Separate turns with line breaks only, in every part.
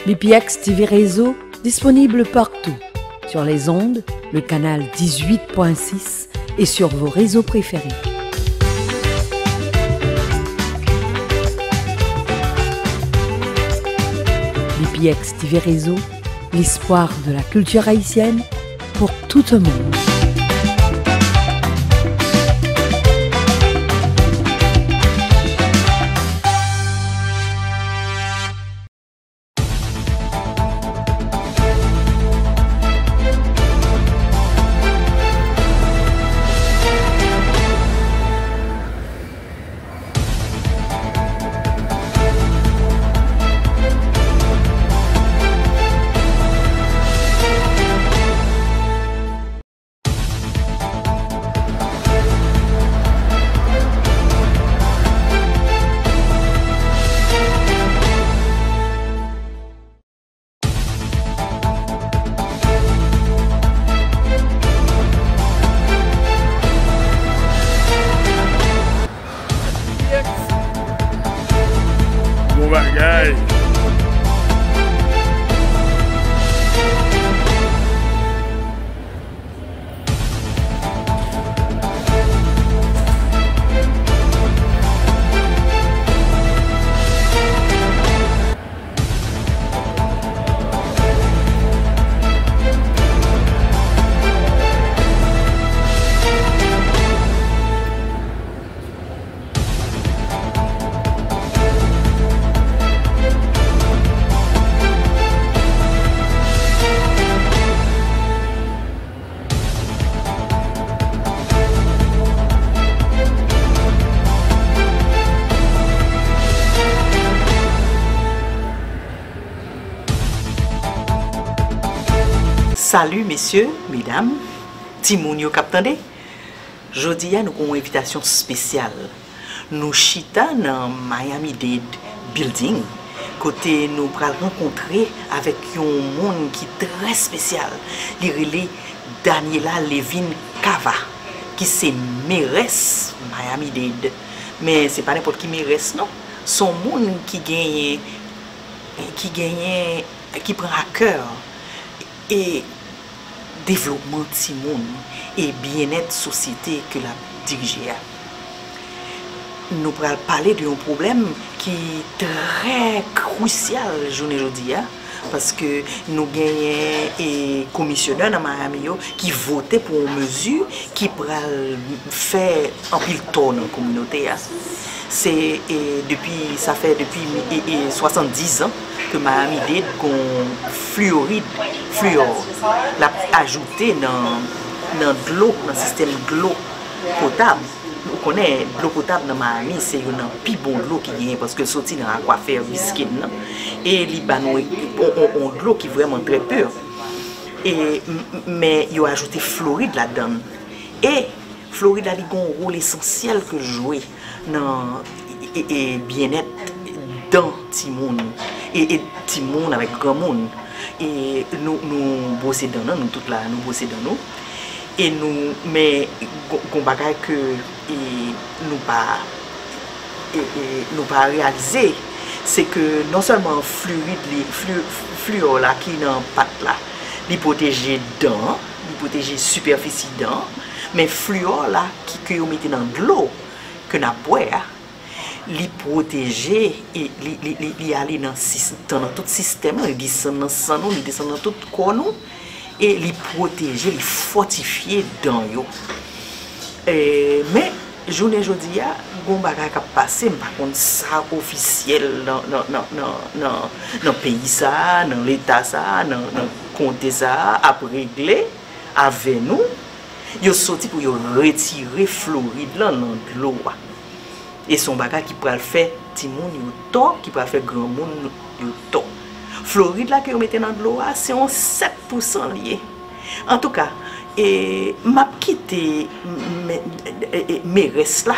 BPX TV Reseau, disponible partout. Sur les ondes, le canal 18.6 et sur vos réseaux préférés. BPX TV Reseau, l'espoir de la culture haïtienne pour tout le monde.
Bagay.
Salut messieurs, mesdames, Timoun yo kaptande. Jodi nous avons une invitation spéciale. Nous chita dans Miami Dade building. Côté nous pral rencontrer avec un monde qui est très spécial. Il relé Daniela Levin Cava qui c'est mairesse Miami Dade. Mais c'est pas n'importe qui mairesse non. Son monde qui prend à cœur et développement de monde et bien-être société que la diriger. Nous allons parler d'un problème qui est très crucial aujourd'hui parce que nous gagnons et commissionnaire dans Miami qui votait pour une mesure qui pourra faire un pile tour dans la communauté. C'est ça fait depuis 70 ans que Miami Dade fluor l'a ajouté dans l'eau, dans le système de l'eau potable. Vous connaissez l'eau potable dans Miami, c'est une plus bonne l'eau qui vient parce que sorti dans l'aquafère biscuit et Libanon on de l'eau qui est vraiment très pure. Mais ils ont ajouté fluoride là-dedans. Et fluoride a un rôle essentiel que jouer dans et bien-être dans Timoun et Timoun avec grand monde. Et nous bossons dans nous toutes là, nous bossons dans nous. Et nous, mais qu'on bagaille que nous pas réaliser, c'est que non seulement fluor là qui dans pâte là, il protéger dents, il protéger superficie dents, mais fluor là qui on mettait dans de l'eau que n'a boire, il protéger et il aller dans tout système, il descend dans sang nous, il descend dans tout corps nous. Et les protéger, les fortifier dans yo. Mais journée aujourd'hui, gon bagay ka passé, par contre ça officiel dans pays ça, dans l'état ça, dans comté ça à régler avec nous. Yo sorti pour yo retirer fluoride là dans l'eau. Et son bagay qui pourra faire petit monde yo tort, qui pourra faire grand monde yo tort. Fluoride là que vous mettez dans l'eau, c'est un 7% lié. En tout cas, m'a quitté mes restes là.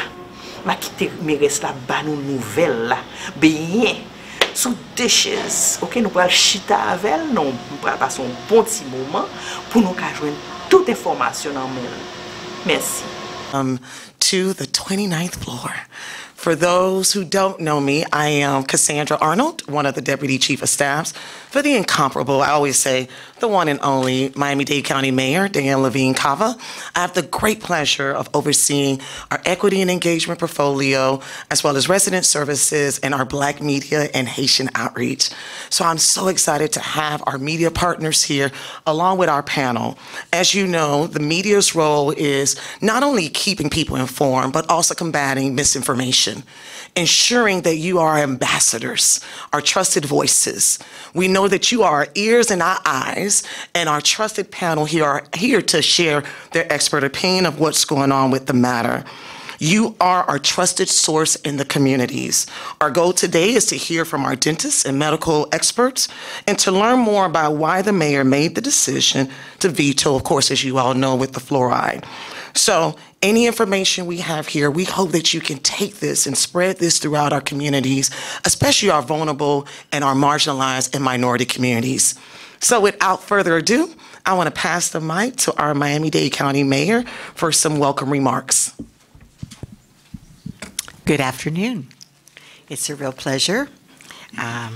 M'a quitté mes restes là, bah nous nouvelles là. Bien, sous deux chaises. Ok, nous allons chita avec elle, nous allons passer un bon petit moment pour nous joindre toute information en mail. Merci.
To the 29th floor.
For those who don't know me, I am Cassandra Arnold, one of the Deputy Chief of Staffs for the incomparable, I always say, the one and only Miami-Dade County Mayor, Dan Levine Cava. I have the great pleasure of overseeing our equity and engagement portfolio, as well as resident services and our Black media and Haitian outreach. So I'm so excited to have our media partners here, along with our panel. As you know, the media's role is not only keeping people informed, but also combating misinformation, ensuring that you are ambassadors, our trusted voices. We know that you are our ears and our eyes, and our trusted panel here are here to share their expert opinion of what's going on with the matter. You are our trusted source in the communities. Our goal today is to hear from our dentists and medical experts and to learn more about why the mayor made the decision to veto, of course, as you all know, with the fluoride. So any information we have here, we hope that you can take this and spread this throughout our communities, especially our vulnerable and our marginalized and minority communities. So without further ado, I want to pass the mic to our Miami-Dade County Mayor for some welcome remarks.
Good afternoon. It's a real pleasure. It's not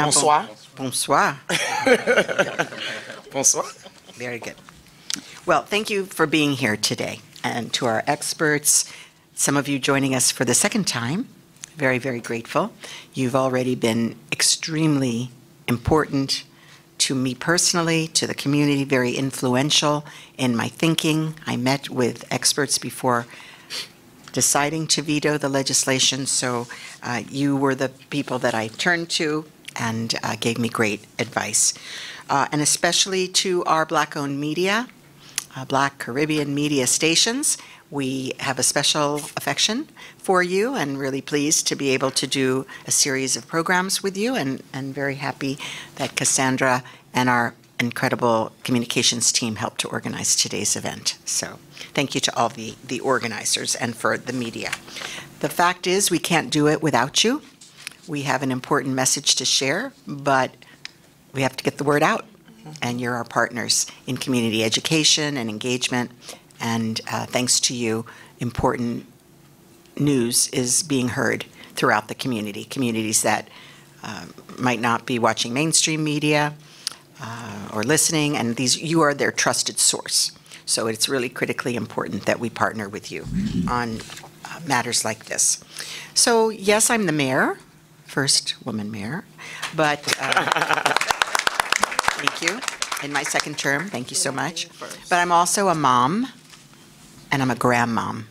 Bonsoir.
Bonsoir.
Bonsoir.
Very good. Well, thank you for being here today. And to our experts, some of you joining us for the second time, very, very grateful. You've already been extremely important to me personally, to the community, very influential in my thinking. I met with experts before deciding to veto the legislation, so you were the people that I turned to and gave me great advice. And especially to our Black-owned media, Black Caribbean media stations, we have a special affection for you and really pleased to be able to do a series of programs with you, and very happy that Cassandra and our incredible communications team helped to organize today's event. So thank you to all the organizers and for the media. The fact is we can't do it without you. We have an important message to share, but we have to get the word out. And you're our partners in community education and engagement. And thanks to you, important news is being heard throughout the community, communities that might not be watching mainstream media or listening, and you are their trusted source. So it's really critically important that we partner with you on matters like this. So yes, I'm the mayor, first woman mayor, but thank you. In my second term, thank you so much. But I'm also a mom, and I'm a grandmom.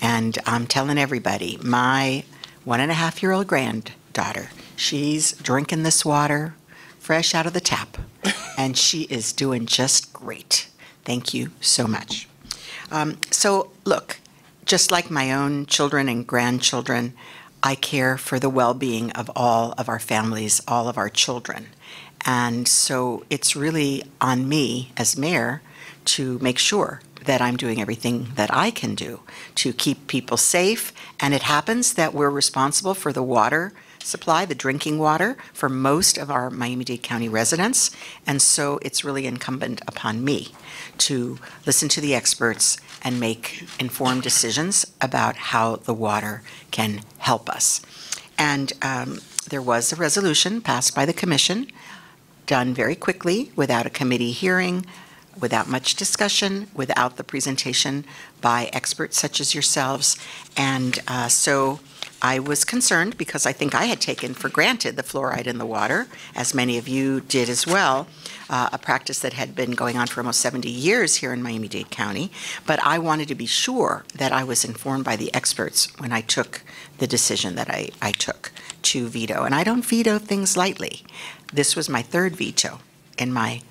And I'm telling everybody, my 1.5-year-old granddaughter, she's drinking this water fresh out of the tap, and she is doing just great. Thank you so much. So look, just like my own children and grandchildren, I care for the well-being of all of our families, all of our children. And so it's really on me as mayor to make sure that I'm doing everything that I can do to keep people safe. And it happens that we're responsible for the water supply, the drinking water, for most of our Miami-Dade County residents. And so it's really incumbent upon me to listen to the experts and make informed decisions about how the water can help us. And there was a resolution passed by the commission, done very quickly, without a committee hearing, without much discussion, without the presentation by experts such as yourselves. And so I was concerned because I think I had taken for granted the fluoride in the water, as many of you did as well, a practice that had been going on for almost 70 years here in Miami-Dade County. But I wanted to be sure that I was informed by the experts when I took the decision that I took to veto. And I don't veto things lightly. This was my third veto in my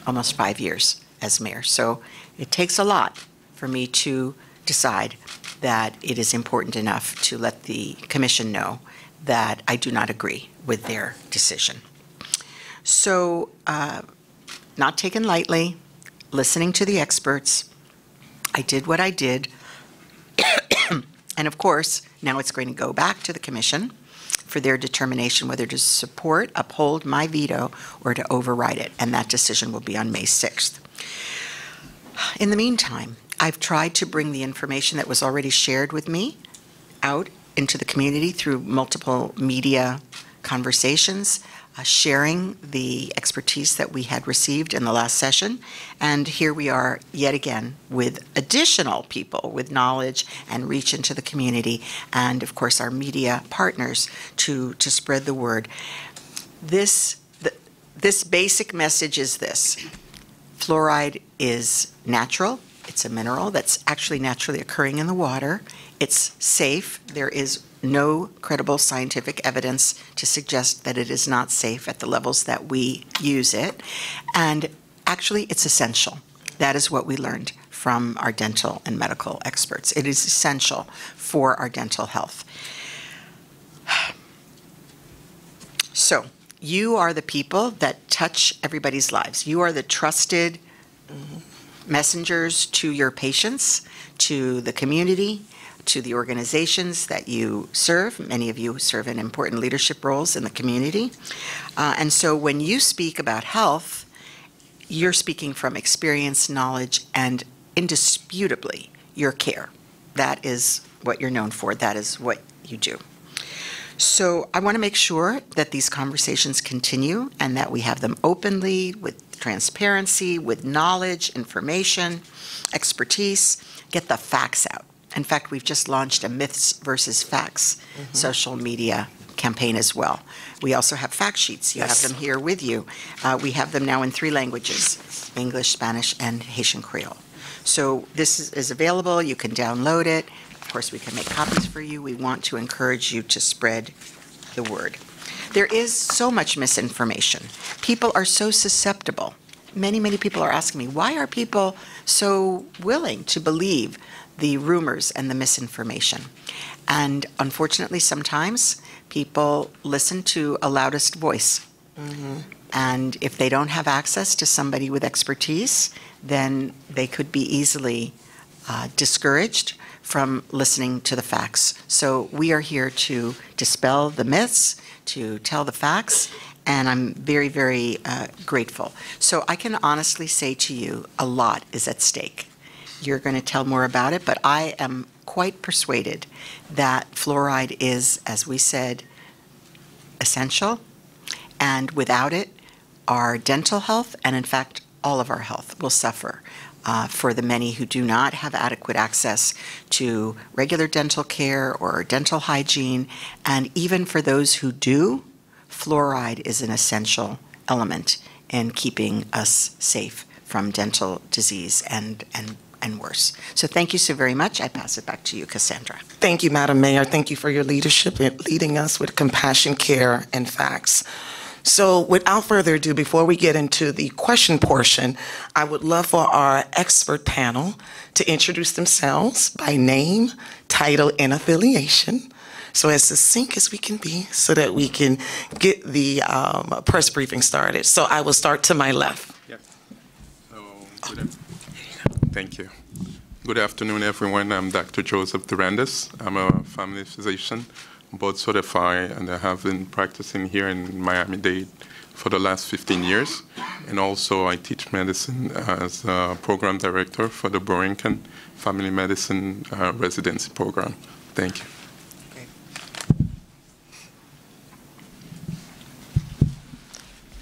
almost 5 years as mayor. So it takes a lot for me to decide that it is important enough to let the commission know that I do not agree with their decision. So not taken lightly, listening to the experts, I did what I did. And of course, now it's going to go back to the commission for their determination whether to support, uphold my veto, or to override it. And that decision will be on May 6th. In the meantime, I've tried to bring the information that was already shared with me out into the community through multiple media conversations, sharing the expertise that we had received in the last session. And here we are yet again with additional people with knowledge and reach into the community, and of course our media partners to spread the word. This basic message is this: fluoride is natural. It's a mineral that's actually naturally occurring in the water. It's safe. There is no credible scientific evidence to suggest that it is not safe at the levels that we use it. And actually, it's essential. That is what we learned from our dental and medical experts. It is essential for our dental health. So, you are the people that touch everybody's lives. You are the trusted messengers to your patients, to the community, to the organizations that you serve. Many of you serve in important leadership roles in the community. And so when you speak about health, you're speaking from experience, knowledge, and indisputably your care. That is what you're known for. That is what you do. So I want to make sure that these conversations continue and that we have them openly, with transparency, with knowledge, information, expertise, get the facts out. In fact, we've just launched a myths versus facts social media campaign as well. We also have fact sheets. You have them here with you. We have them now in 3 languages: English, Spanish, and Haitian Creole. So this is available. You can download it. Of course, we can make copies for you. We want to encourage you to spread the word. There is so much misinformation. People are so susceptible. Many people are asking me, why are people so willing to believe the rumors and the misinformation? And unfortunately, sometimes people listen to a loudest voice. And if they don't have access to somebody with expertise, then they could be easily discouraged from listening to the facts. So we are here to dispel the myths, to tell the facts, and I'm very, very grateful. So I can honestly say to you, a lot is at stake. You're going to tell more about it, but I am quite persuaded that fluoride is, as we said, essential, and without it, our dental health, and in fact, all of our health will suffer. For the many who do not have adequate access to regular dental care or dental hygiene, and even for those who do, fluoride is an essential element in keeping us safe from dental disease and worse. So thank you so very much. I pass it back to you, Cassandra.
Thank you, Madam Mayor. Thank you for your leadership in leading us with compassion, care, and facts. So without further ado, before we get into the question portion, I would love for our expert panel to introduce themselves by name, title, and affiliation. So as succinct as we can be so that we can get the press briefing started. So I will start to my left.
Yes. So, thank you. Good afternoon, everyone. I'm Dr. Joseph Durandes. I'm a family physician, board certified, and I have been practicing here in Miami-Dade for the last 15 years. And also I teach medicine as a program director for the Borinquen Family Medicine Residency Program. Thank you.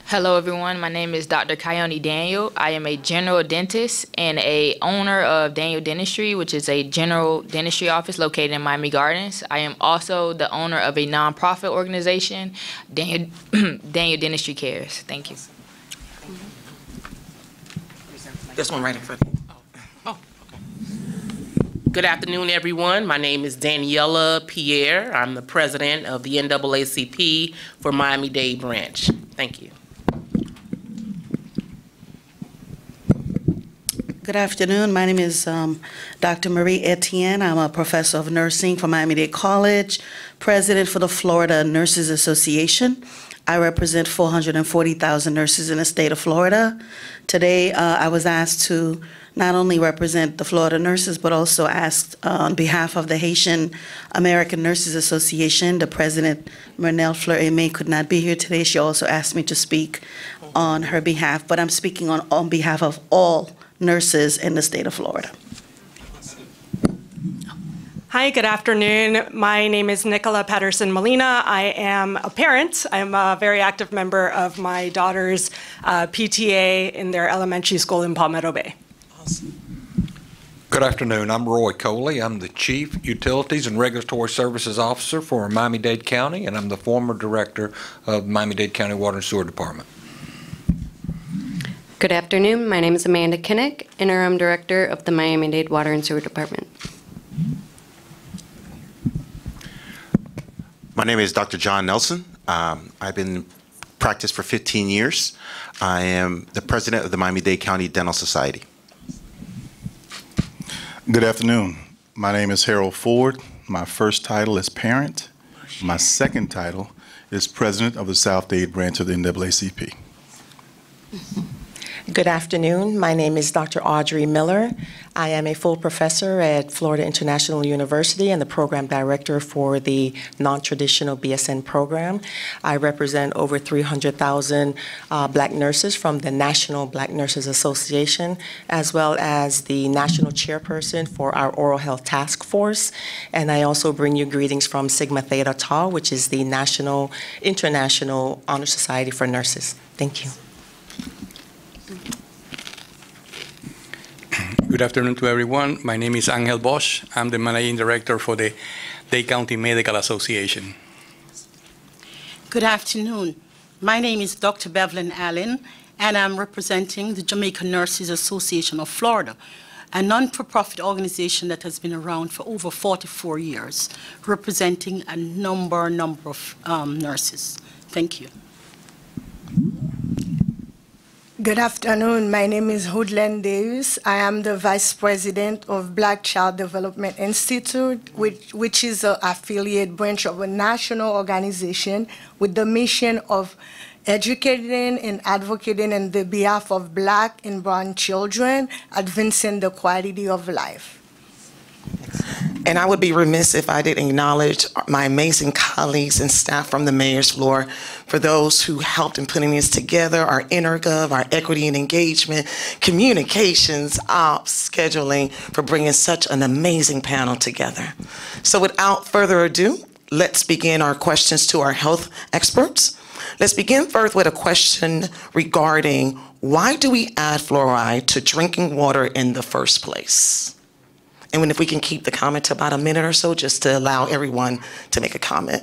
Hello, everyone. My name is Dr. Kyone Daniel. I am a general dentist and a owner of Daniel Dentistry, which is a general dentistry office located in Miami Gardens. I am also the owner of a nonprofit organization, Daniel Dentistry Cares. Thank you.
This one right in front.
Okay. Good afternoon, everyone. My name is Daniela Pierre. I'm the president of the NAACP for Miami-Dade branch. Thank you.
Good afternoon. My name is Dr. Marie Etienne. I'm a professor of nursing for Miami-Dade College, president for the Florida Nurses Association. I represent 440,000 nurses in the state of Florida. Today, I was asked to not only represent the Florida nurses, but also asked on behalf of the Haitian American Nurses Association. The president, Mernelle Fleur-Aimé, could not be here today. She also asked me to speak on her behalf, but I'm speaking on behalf of all nurses in the state of Florida.
Hi, good afternoon. My name is Nicola Patterson Molina. I am a parent. I'm a very active member of my daughter's PTA in their elementary school in Palmetto Bay.
Awesome.
Good afternoon. I'm Roy Coley. I'm the Chief Utilities and Regulatory Services Officer for Miami-Dade County, and I'm the former Director of Miami-Dade County Water and Sewer Department.
Good afternoon. My name is Amanda Kinnick, Interim Director of the Miami-Dade Water and Sewer Department.
My name is Dr. John Nelson. I've been in practice for 15 years. I am the president of the Miami-Dade County Dental Society.
Good afternoon. My name is Harold Ford. My first title is parent. My second title is president of the South Dade branch of the NAACP.
Good afternoon. My name is Dr. Audrey Miller. I am a full professor at Florida International University and the program director for the non-traditional BSN program. I represent over 300,000 Black nurses from the National Black Nurses Association, as well as the national chairperson for our Oral Health Task Force. And I also bring you greetings from Sigma Theta Tau, which is the International Honor Society for Nurses. Thank you.
Good afternoon to everyone. My name is Angel Bosch. I'm the Managing Director for the Dade County Medical Association.
Good afternoon. My name is Dr. Bevelyn Allen, and I'm representing the Jamaican Nurses Association of Florida, a non-for-profit organization that has been around for over 44 years, representing a number of nurses. Thank you.
Good afternoon. My name is Hoodland Davis. I am the Vice President of Black Child Development Institute, which is an affiliate branch of a national organization with the mission of educating and advocating on the behalf of Black and brown children, advancing the quality of life.
And I would be remiss if I didn't acknowledge my amazing colleagues and staff from the mayor's floor for those who helped in putting this together, our intergov, our equity and engagement, communications, ops, scheduling, for bringing such an amazing panel together. So without further ado, let's begin our questions to our health experts. Let's begin first with a question regarding why do we add fluoride to drinking water in the first place? And if we can keep the comment to about a minute or so, just to allow everyone to make a comment.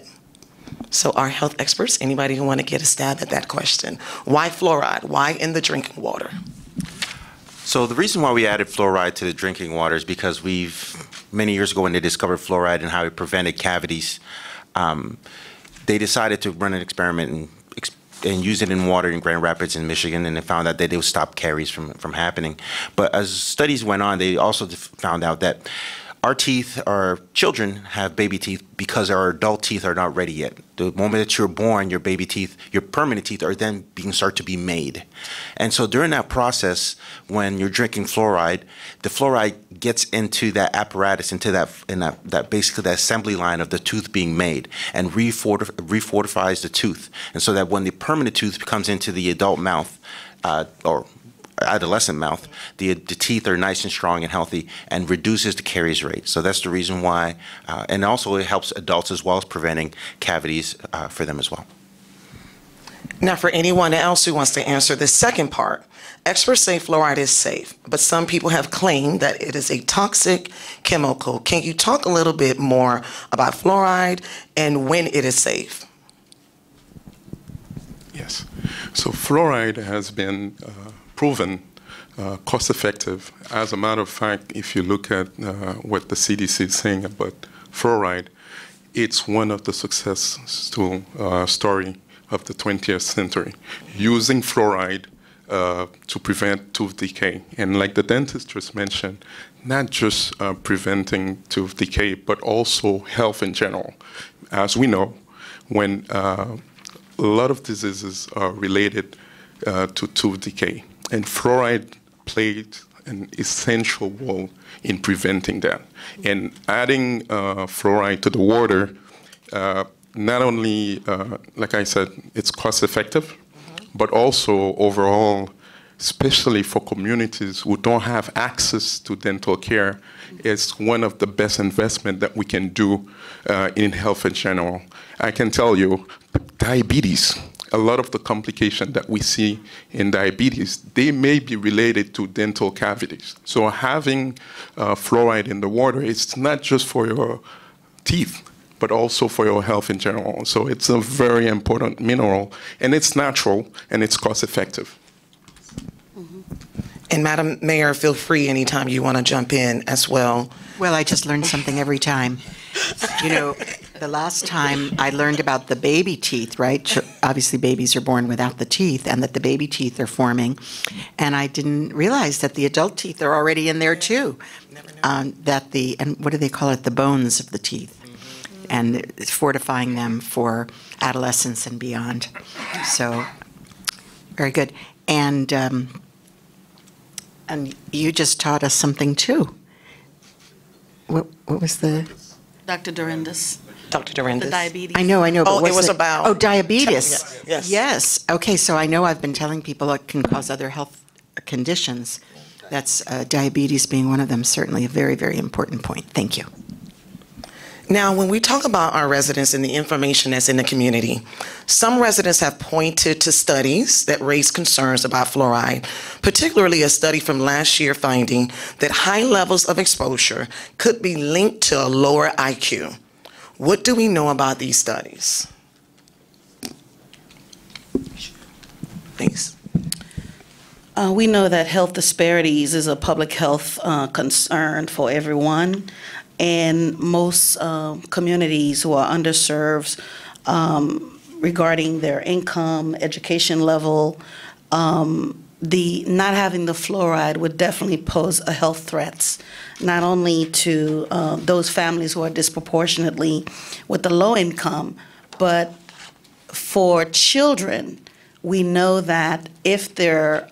So our health experts, anybody who want to get a stab at that question? Why fluoride? Why in the drinking water?
So the reason why we added fluoride to the drinking water is because many years ago when they discovered fluoride and how it prevented cavities, they decided to run an experiment and use it in water in Grand Rapids in Michigan, and they found out that they would stop caries from happening. But as studies went on, they also found out that our teeth, our children have baby teeth because our adult teeth are not ready yet. The moment that you're born, your baby teeth, your permanent teeth are then start to be made. And so during that process, when you're drinking fluoride, the fluoride gets into that apparatus, into that basically the assembly line of the tooth being made, and refortifies the tooth. And so that when the permanent tooth comes into the adult mouth, or adolescent mouth, the teeth are nice and strong and healthy and reduces the caries rate. So that's the reason why, and also it helps adults as well as preventing cavities for them as well.
Now for anyone else who wants to answer the second part, experts say fluoride is safe, but some people have claimed that it is a toxic chemical. Can you talk a little bit more about fluoride and when it is safe?
Yes. So fluoride has been proven cost-effective. As a matter of fact, if you look at what the CDC is saying about fluoride, it's one of the success story of the 20th century, using fluoride to prevent tooth decay. And like the dentist just mentioned, not just preventing tooth decay, but also health in general. As we know, when a lot of diseases are related to tooth decay, and fluoride played an essential role in preventing that. And adding fluoride to the water, not only, like I said, it's cost effective, but also overall especially for communities who don't have access to dental care, is one of the best investments that we can do in health in general. I can tell you, diabetes, a lot of the complications that we see in diabetes, they may be related to dental cavities. So having fluoride in the water, it's not just for your teeth, but also for your health in general. So it's a very important mineral, and it's natural, and it's cost effective.
And Madam Mayor, feel free anytime you want to jump in as well.
Well, I just learn something every time. You know, the last time I learned about the baby teeth, right? Obviously, babies are born without the teeth, and that the baby teeth are forming. And I didn't realize that the adult teeth are already in there too. And what do they call it? The bones of the teeth. And it's fortifying them for adolescence and beyond. So, very good. And you just taught us something too. What was the?
Dr. Durandis.
Dr. Durandis.
The diabetes.
I know.
Oh, it was about.
Oh, diabetes.
Yes.
Yes. Okay, so I know I've been telling people it can cause other health conditions. That's diabetes being one of them. Certainly a very, very important point. Thank you.
Now, when we talk about our residents and the information that's in the community, some residents have pointed to studies that raise concerns about fluoride, particularly a study from last year finding that high levels of exposure could be linked to a lower IQ. What do we know about these studies? Thanks.
We know that health disparities is a public health concern for everyone. And most communities who are underserved regarding their income, education level, the not having the fluoride would definitely pose a health threat, not only to those families who are disproportionately with the low income, but for children. We know that if their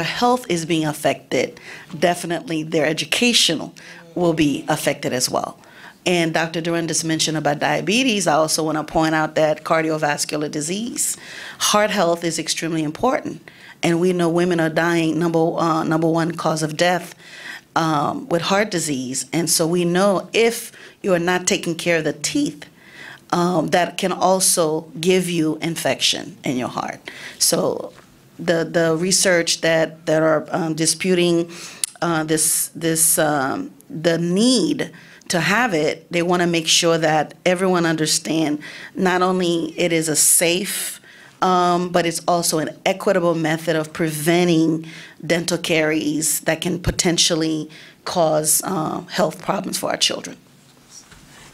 health is being affected, definitely their educational will be affected as well. And Dr. Durandis mentioned about diabetes. I also want to point out that cardiovascular disease, heart health is extremely important. And we know women are dying, number one cause of death with heart disease. And so we know if you are not taking care of the teeth, that can also give you infection in your heart. So the research that are disputing the need to have it, they want to make sure that everyone understand not only it is a safe, but it's also an equitable method of preventing dental caries that can potentially cause health problems for our children.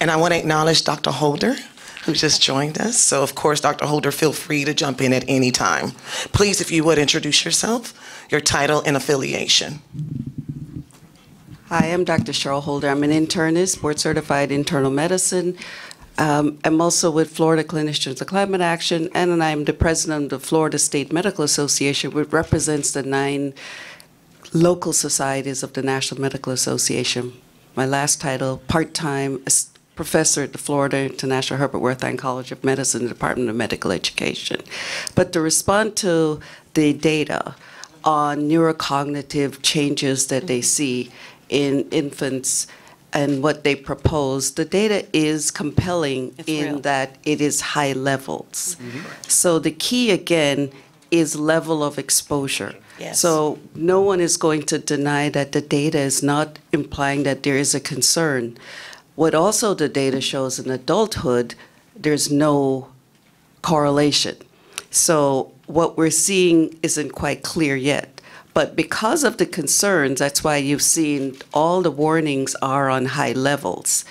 And I want to acknowledge Dr. Holder, who just joined us. So, of course, Dr. Holder, feel free to jump in at any time. Please, if you would, introduce yourself, your title and affiliation.
Hi, I'm Dr. Cheryl Holder. I'm an internist, board-certified internal medicine. I'm also with Florida Clinicians of Climate Action, and I'm the president of the Florida State Medical Association, which represents the 9 local societies of the National Medical Association. My last title, part-time professor at the Florida International Herbert Wertheim College of Medicine, Department of Medical Education. But to respond to the data on neurocognitive changes that they see in infants and what they propose, the data is compelling in that it is high levels. So the key, again, is level of exposure.
Yes.
So no one is going to deny that the data is not implying that there is a concern. What also the data shows in adulthood, there's no correlation. So what we're seeing isn't quite clear yet. But because of the concerns, that's why you've seen all the warnings are on high levels.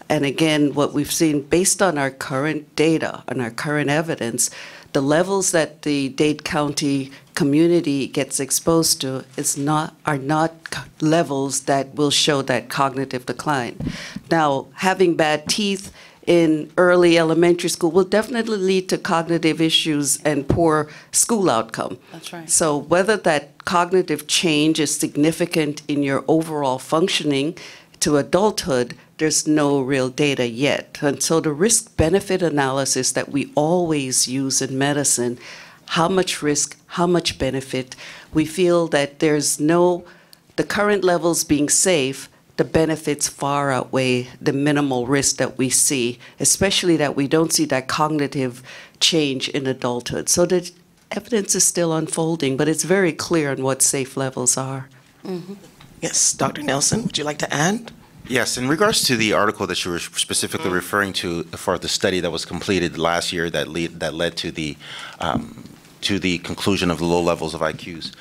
And again, what we've seen based on our current data and our current evidence, the levels that the Dade County community gets exposed to are not levels that will show that cognitive decline. Now, having bad teeth in early elementary school will definitely lead to cognitive issues and poor school outcome.
That's right.
So whether that cognitive change is significant in your overall functioning to adulthood, there's no real data yet. And so the risk-benefit analysis that we always use in medicine how much risk, how much benefit. We feel that the current levels being safe, the benefits far outweigh the minimal risk that we see, especially that we don't see that cognitive change in adulthood. So the evidence is still unfolding, but it's very clear on what safe levels are.
Yes, Dr. Nelson, would you like to add?
Yes, in regards to the article that you were specifically referring to for the study that was completed last year that led to the conclusion of the low levels of IQs.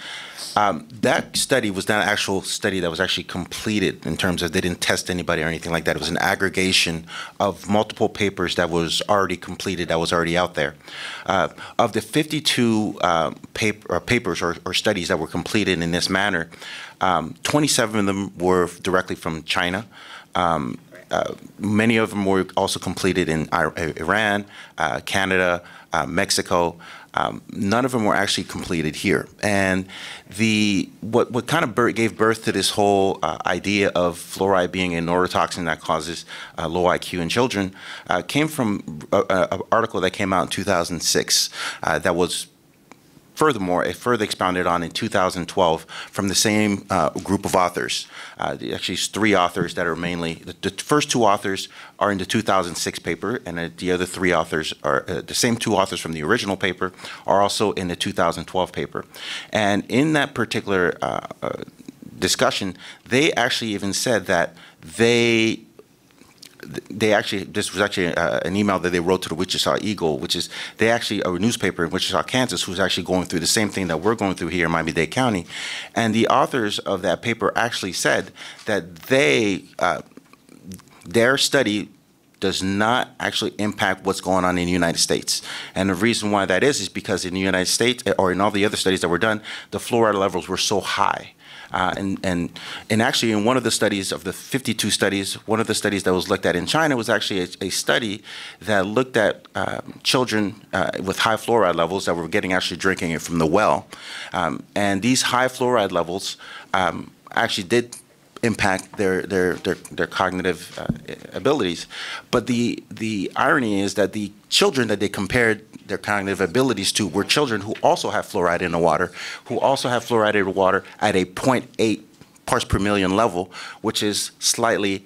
That study was not an actual study that was actually completed in terms of they didn't test anybody or anything like that. It was an aggregation of multiple papers that was already completed, that was already out there. Of the 52 papers or studies that were completed in this manner, 27 of them were directly from China. Many of them were also completed in Iran, Canada, Mexico. None of them were actually completed here. And what kind of gave birth to this whole idea of fluoride being a neurotoxin that causes low IQ in children came from an article that came out in 2006 that was furthermore, it further expounded on in 2012 from the same group of authors. Actually, it's 3 authors that are mainly, the first 2 authors are in the 2006 paper, and the other 3 authors are, the same 2 authors from the original paper are also in the 2012 paper. And in that particular discussion, they actually even said that this was actually an email that they wrote to the Wichita Eagle, which is a newspaper in Wichita, Kansas, who's actually going through the same thing that we're going through here in Miami-Dade County. And the authors of that paper actually said that their study does not actually impact what's going on in the United States. And the reason why that is because in the United States, or in all the other studies that were done, the fluoride levels were so high. And actually, in one of the studies of the 52 studies, one of the studies that was looked at in China was actually a study that looked at children with high fluoride levels that were actually drinking it from the well. And these high fluoride levels actually did impact their cognitive abilities. But the irony is that the children that they compared their cognitive abilities to were children who also have fluoride in the water, who also have fluoride in the water at a 0.8 parts per million level, which is slightly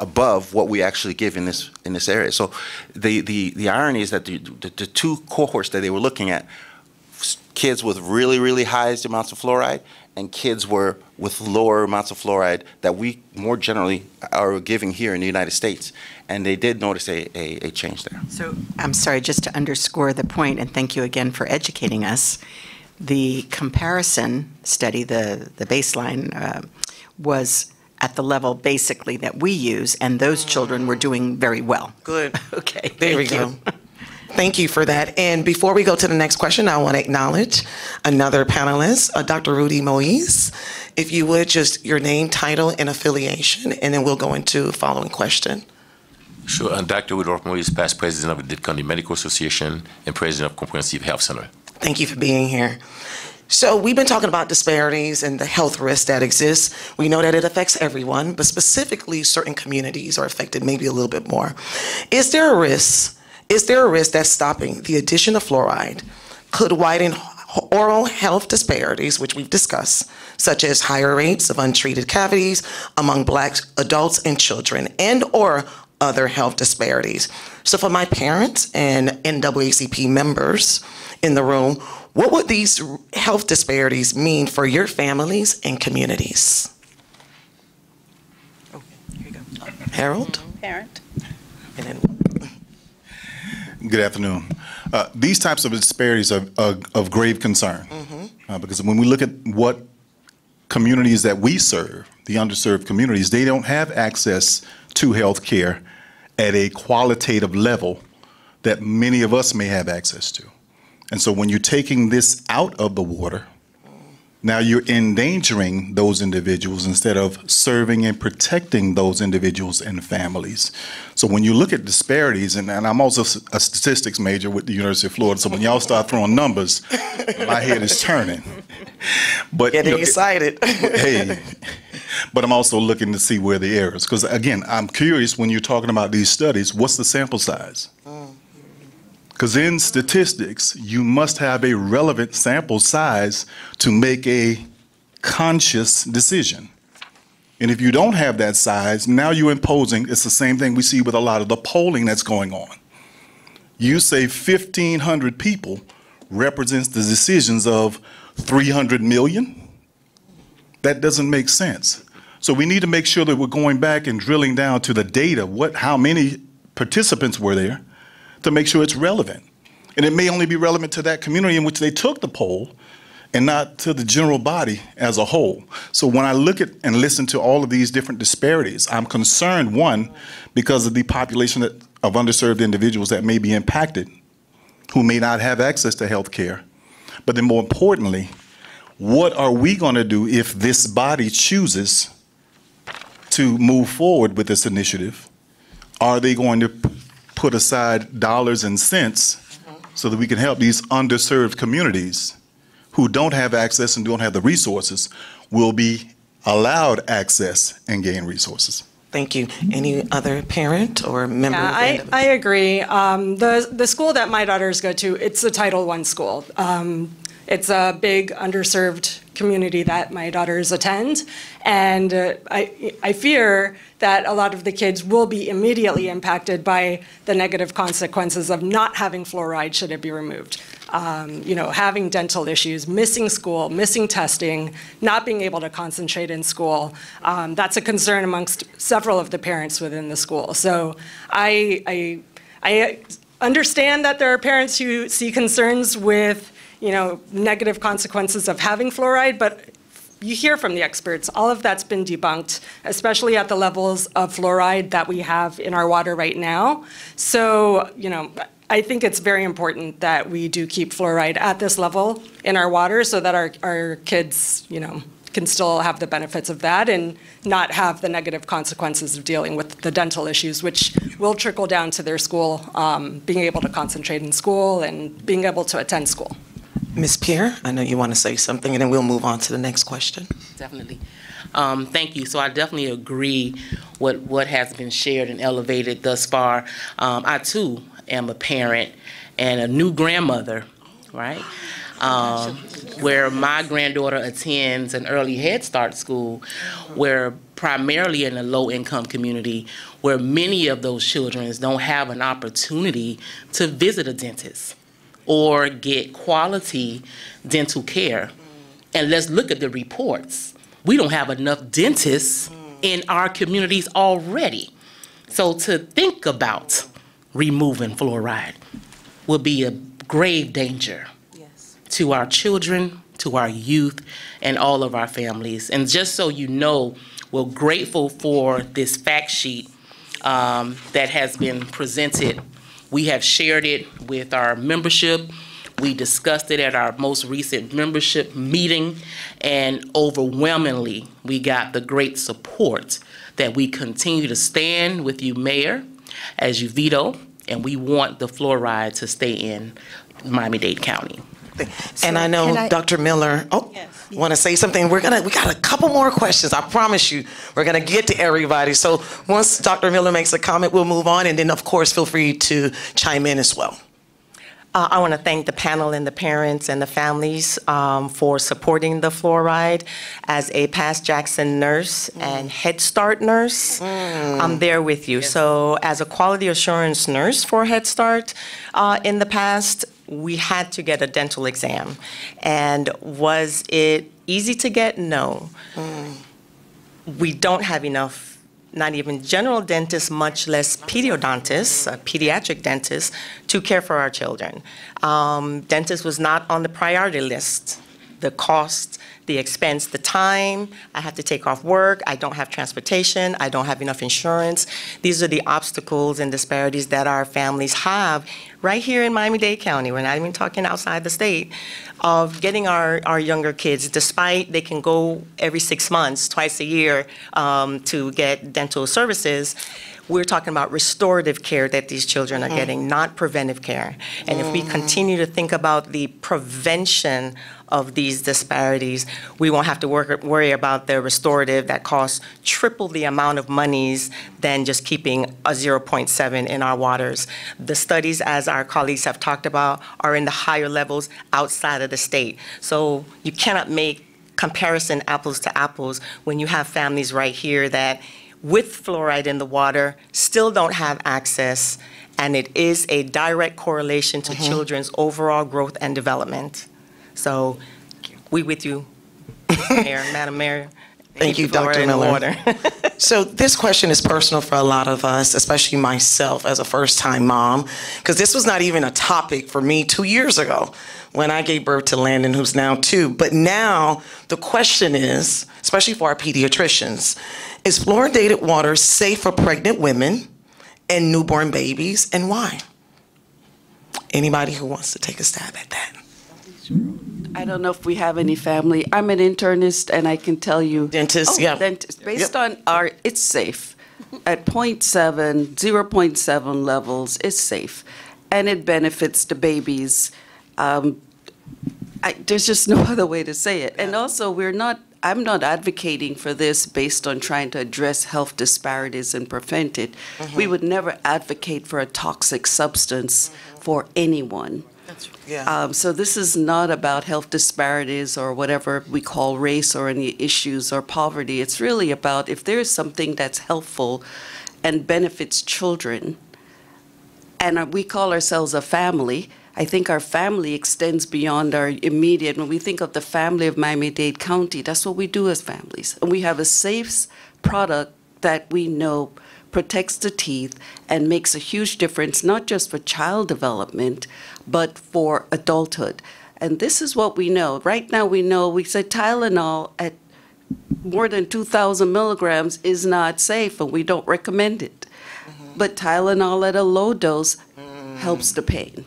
above what we actually give in this area. So the irony is that the 2 cohorts that they were looking at, kids with really, really high amounts of fluoride and kids were with lower amounts of fluoride that we more generally are giving here in the United States. And they did notice a change there.
So I'm sorry, just to underscore the point, and thank you again for educating us, the comparison study, the baseline, was at the level basically that we use, and those children were doing very well.
Good.
Okay.
There we go. Thank you for that. And before we go to the next question, I want to acknowledge another panelist, Dr. Rudy Moise. If you would, just your name, title, and affiliation, and then we'll go into the following question.
Sure. I'm Dr. Rudolph Moise, past president of the Dade County Medical Association and president of Comprehensive Health Center.
Thank you for being here. So we've been talking about disparities and the health risks that exist. We know that it affects everyone, but specifically certain communities are affected maybe a little bit more. Is there a risk that stopping the addition of fluoride could widen oral health disparities, which we've discussed, such as higher rates of untreated cavities among Black adults and children, and or other health disparities? So for my parents and NAACP members in the room, what would these health disparities mean for your families and communities? Okay, here you go. Harold?
Parent.
And then
Good afternoon. These types of disparities are of grave concern because when we look at what communities that we serve, the underserved communities, they don't have access to health care at a qualitative level that many of us may have access to. And so when you're taking this out of the water, now you're endangering those individuals instead of serving and protecting those individuals and families. So when you look at disparities, and I'm also a statistics major with the University of Florida, so when y'all start throwing numbers, my head is turning. But
getting excited.
Hey, but I'm also looking to see where the errors, because again, I'm curious when you're talking about these studies, what's the sample size? Because in statistics, you must have a relevant sample size to make a conscious decision. And if you don't have that size, now you're imposing, it's the same thing we see with a lot of the polling that's going on. You say 1,500 people represents the decisions of 300 million? That doesn't make sense. So we need to make sure that we're going back and drilling down to the data, how many participants were there, to make sure it's relevant. And it may only be relevant to that community in which they took the poll and not to the general body as a whole. So when I look at and listen to all of these different disparities, I'm concerned, one, because of the population of underserved individuals that may be impacted, who may not have access to health care. But then more importantly, what are we going to do if this body chooses to move forward with this initiative? Are they going to put aside dollars and cents so that we can help these underserved communities who don't have access and don't have the resources will be allowed access and gain resources?
Thank you. Any other parent or member?
Yeah, I agree. The school that my daughters go to, it's a Title I school. It's a big underserved community that my daughters attend, and I fear that a lot of the kids will be immediately impacted by the negative consequences of not having fluoride should it be removed. You know, having dental issues, missing school, missing testing, not being able to concentrate in school. That's a concern amongst several of the parents within the school. So I understand that there are parents who see concerns with, you know, negative consequences of having fluoride, but you hear from the experts, all of that's been debunked, especially at the levels of fluoride that we have in our water right now. So, you know, I think it's very important that we do keep fluoride at this level in our water so that our kids, you know, can still have the benefits of that and not have the negative consequences of dealing with the dental issues, which will trickle down to their school, being able to concentrate in school and being able to attend school.
Ms. Pierre, I know you want to say something, and then we'll move on to the next question.
Definitely. Thank you. So I definitely agree with what has been shared and elevated thus far. I, too, am a parent and a new grandmother, right? Where my granddaughter attends an early Head Start school, where primarily in a low-income community, where many of those children don't have an opportunity to visit a dentist or get quality dental care. And let's look at the reports. We don't have enough dentists in our communities already. So to think about removing fluoride would be a grave danger to our children, to our youth, and all of our families. And just so you know, we're grateful for this fact sheet that has been presented. We have shared it with our membership. We discussed it at our most recent membership meeting, and overwhelmingly, we got the great support that we continue to stand with you, Mayor, as you veto, and we want the fluoride to stay in Miami-Dade County.
And I know Dr. Miller, want to say something? We got a couple more questions. I promise you, we're gonna get to everybody. So once Dr. Miller makes a comment, we'll move on, and then of course, feel free to chime in as well.
I want to thank the panel and the parents and the families for supporting the fluoride. As a past Jackson nurse and Head Start nurse, I'm there with you. Yes. So as a quality assurance nurse for Head Start in the past, we had to get a dental exam. And was it easy to get? No. We don't have enough, not even general dentists, much less pediodontists, pediatric dentists, to care for our children. Dentist was not on the priority list. The cost, the expense, the time, I have to take off work, I don't have transportation, I don't have enough insurance. These are the obstacles and disparities that our families have right here in Miami-Dade County. We're not even talking outside the state, of getting our younger kids, despite they can go every 6 months, twice a year, to get dental services. we're talking about restorative care that these children are getting, not preventive care. And if we continue to think about the prevention of these disparities, we won't have to worry about the restorative that costs triple the amount of monies than just keeping a 0.7 in our waters. The studies, as our colleagues have talked about, are in the higher levels outside of the state. So you cannot make comparison apples to apples when you have families right here that with fluoride in the water still don't have access, and it is a direct correlation to children's overall growth and development. So we with you, Mayor, Madam Mayor.
Thank you, Dr. Miller. So this question is personal for a lot of us, especially myself as a first-time mom, because this was not even a topic for me 2 years ago when I gave birth to Landon, who's now 2. But now the question is, especially for our pediatricians, is fluoridated water safe for pregnant women and newborn babies, and why? Anybody who wants to take a stab at that?
I don't know if we have any family. I'm an internist, and I can tell you.
Dentist, yeah.
Dentist. Based on our, it's safe. At 0.7 levels, it's safe. And it benefits the babies. There's just no other way to say it. And also, I'm not advocating for this based on trying to address health disparities and prevent it. We would never advocate for a toxic substance for anyone. So this is not about health disparities or whatever we call race or any issues or poverty. It's really about if there is something that's helpful and benefits children, and we call ourselves a family. I think our family extends beyond our immediate. When we think of the family of Miami-Dade County, that's what we do as families. And we have a safe product that we know protects the teeth and makes a huge difference, not just for child development, but for adulthood. And this is what we know. Right now we know, we say Tylenol at more than 2,000 milligrams is not safe, and we don't recommend it. But Tylenol at a low dose helps the pain.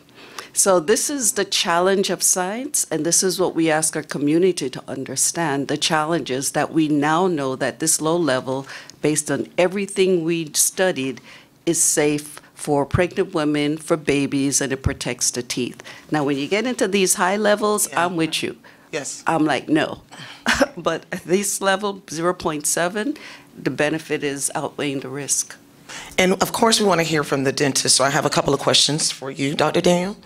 So this is the challenge of science, and this is what we ask our community to understand, the challenges that we now know that this low level, based on everything we studied, is safe for pregnant women, for babies, and it protects the teeth. Now, when you get into these high levels, I'm with you.
Yes.
I'm like, no. But at this level, 0.7, the benefit is outweighing the risk.
And of course, we want to hear from the dentist, so I have a couple of questions for you, Dr. Daniel.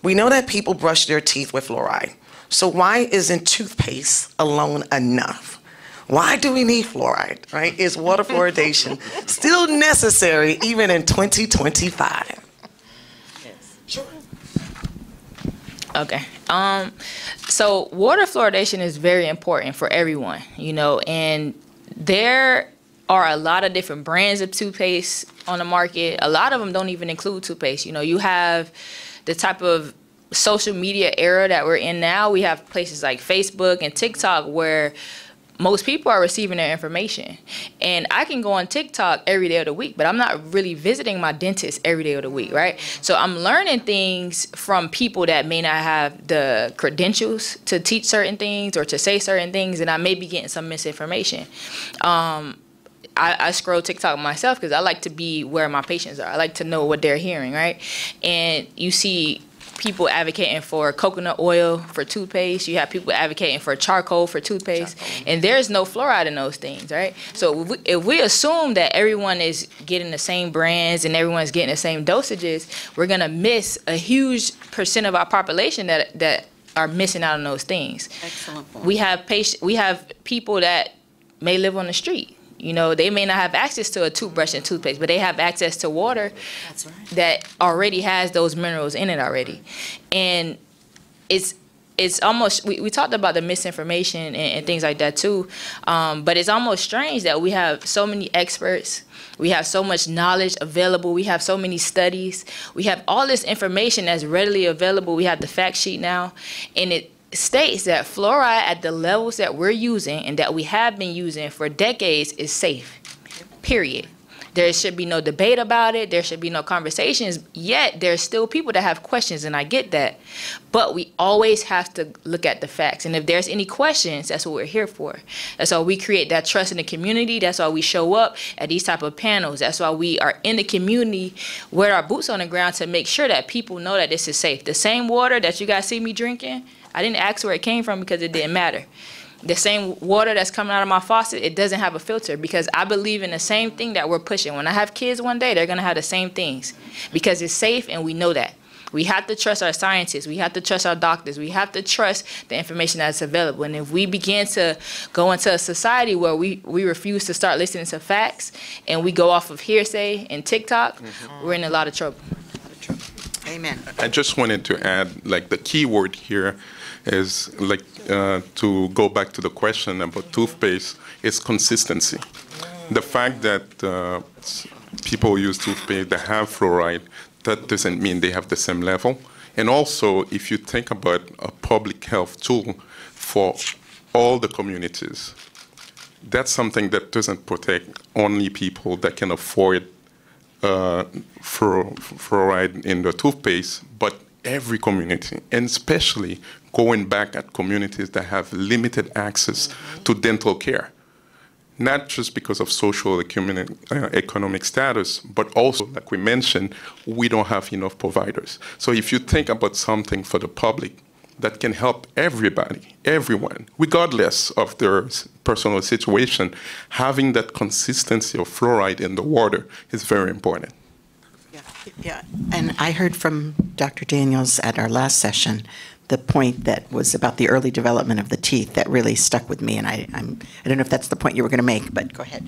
We know that people brush their teeth with fluoride. So why isn't toothpaste alone enough? Why do we need fluoride, right? Is water fluoridation still necessary even in 2025?
Sure. Okay. So water fluoridation is very important for everyone, and there are a lot of different brands of toothpaste on the market. A lot of them don't even include toothpaste. You have the type of social media era that we're in now. We have places like Facebook and TikTok where most people are receiving their information. And I can go on TikTok every day of the week, but I'm not really visiting my dentist every day of the week, right? So I'm learning things from people that may not have the credentials to teach certain things or to say certain things, and I may be getting some misinformation. I scroll TikTok myself because I like to be where my patients are. I like to know what they're hearing, right? And you see people advocating for coconut oil for toothpaste. You have people advocating for charcoal for toothpaste. And there's no fluoride in those things, right? So if we assume that everyone is getting the same brands and everyone's getting the same dosages, we're going to miss a huge percent of our population that are missing out on those things.
Excellent point.
We have people that may live on the street. They may not have access to a toothbrush and toothpaste, but they have access to water that already has those minerals in it already. And it's almost, we talked about the misinformation and things like that too, but it's almost strange that we have so many experts, we have so much knowledge available, we have so many studies, we have all this information that's readily available, we have the fact sheet now, and it states that fluoride at the levels that we're using and that we have been using for decades is safe, period. There should be no debate about it. There should be no conversations. Yet there's still people that have questions, and I get that. But we always have to look at the facts. And if there's any questions, that's what we're here for. That's why we create that trust in the community. That's why we show up at these type of panels. That's why we are in the community, wear our boots on the ground to make sure that people know that this is safe. The same water that you guys see me drinking, I didn't ask where it came from because it didn't matter. The same water that's coming out of my faucet, it doesn't have a filter because I believe in the same thing that we're pushing. When I have kids one day, they're going to have the same things because it's safe and we know that. We have to trust our scientists. We have to trust our doctors. We have to trust the information that's available. And if we begin to go into a society where we refuse to start listening to facts and we go off of hearsay and TikTok, we're in a lot of trouble.
Amen.
I just wanted to add, like, the key word here is, like, to go back to the question about toothpaste, is consistency. The fact that people use toothpaste that have fluoride, that doesn't mean they have the same level. And also, if you think about a public health tool for all the communities, that's something that doesn't protect only people that can afford fluoride in the toothpaste, but every community, and especially going back at communities that have limited access to dental care. Not just because of social economic status, but also, like we mentioned, we don't have enough providers. So if you think about something for the public that can help everybody, everyone, regardless of their personal situation, having that consistency of fluoride in the water is very important.
Yeah, and I heard from Dr. Daniels at our last session the point that was about the early development of the teeth that really stuck with me, and I don't know if that's the point you were going to make, but go ahead.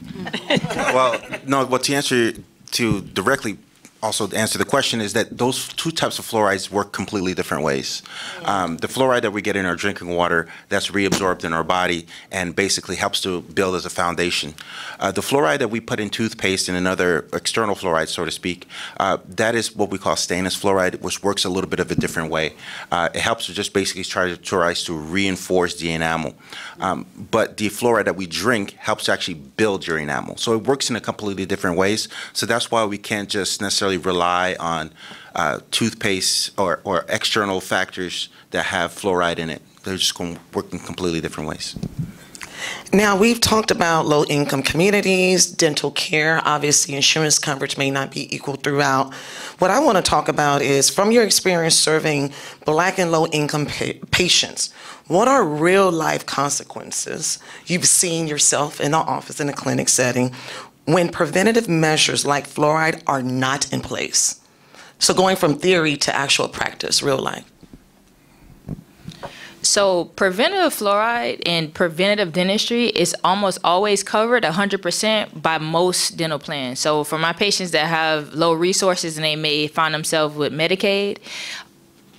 Well, no, well, to directly also answer the question is that those two types of fluorides work completely different ways. The fluoride that we get in our drinking water, that's reabsorbed in our body and basically helps to build as a foundation. The fluoride that we put in toothpaste and another external fluoride, so to speak, that is what we call stannous fluoride, which works a little bit of a different way. It helps to just basically tries to reinforce the enamel. But the fluoride that we drink helps to actually build your enamel. So it works in a completely different ways. So that's why we can't just necessarily rely on toothpaste or external factors that have fluoride in it. They're just going to work in completely different ways.
Now, we've talked about low-income communities, dental care. Obviously, insurance coverage may not be equal throughout. What I want to talk about is, from your experience serving Black and low-income patients, what are real-life consequences you've seen yourself in the office, in a clinic setting, when preventative measures like fluoride are not in place? So going from theory to actual practice, real life.
So preventative fluoride and preventative dentistry is almost always covered 100% by most dental plans. So for my patients that have low resources and they may find themselves with Medicaid,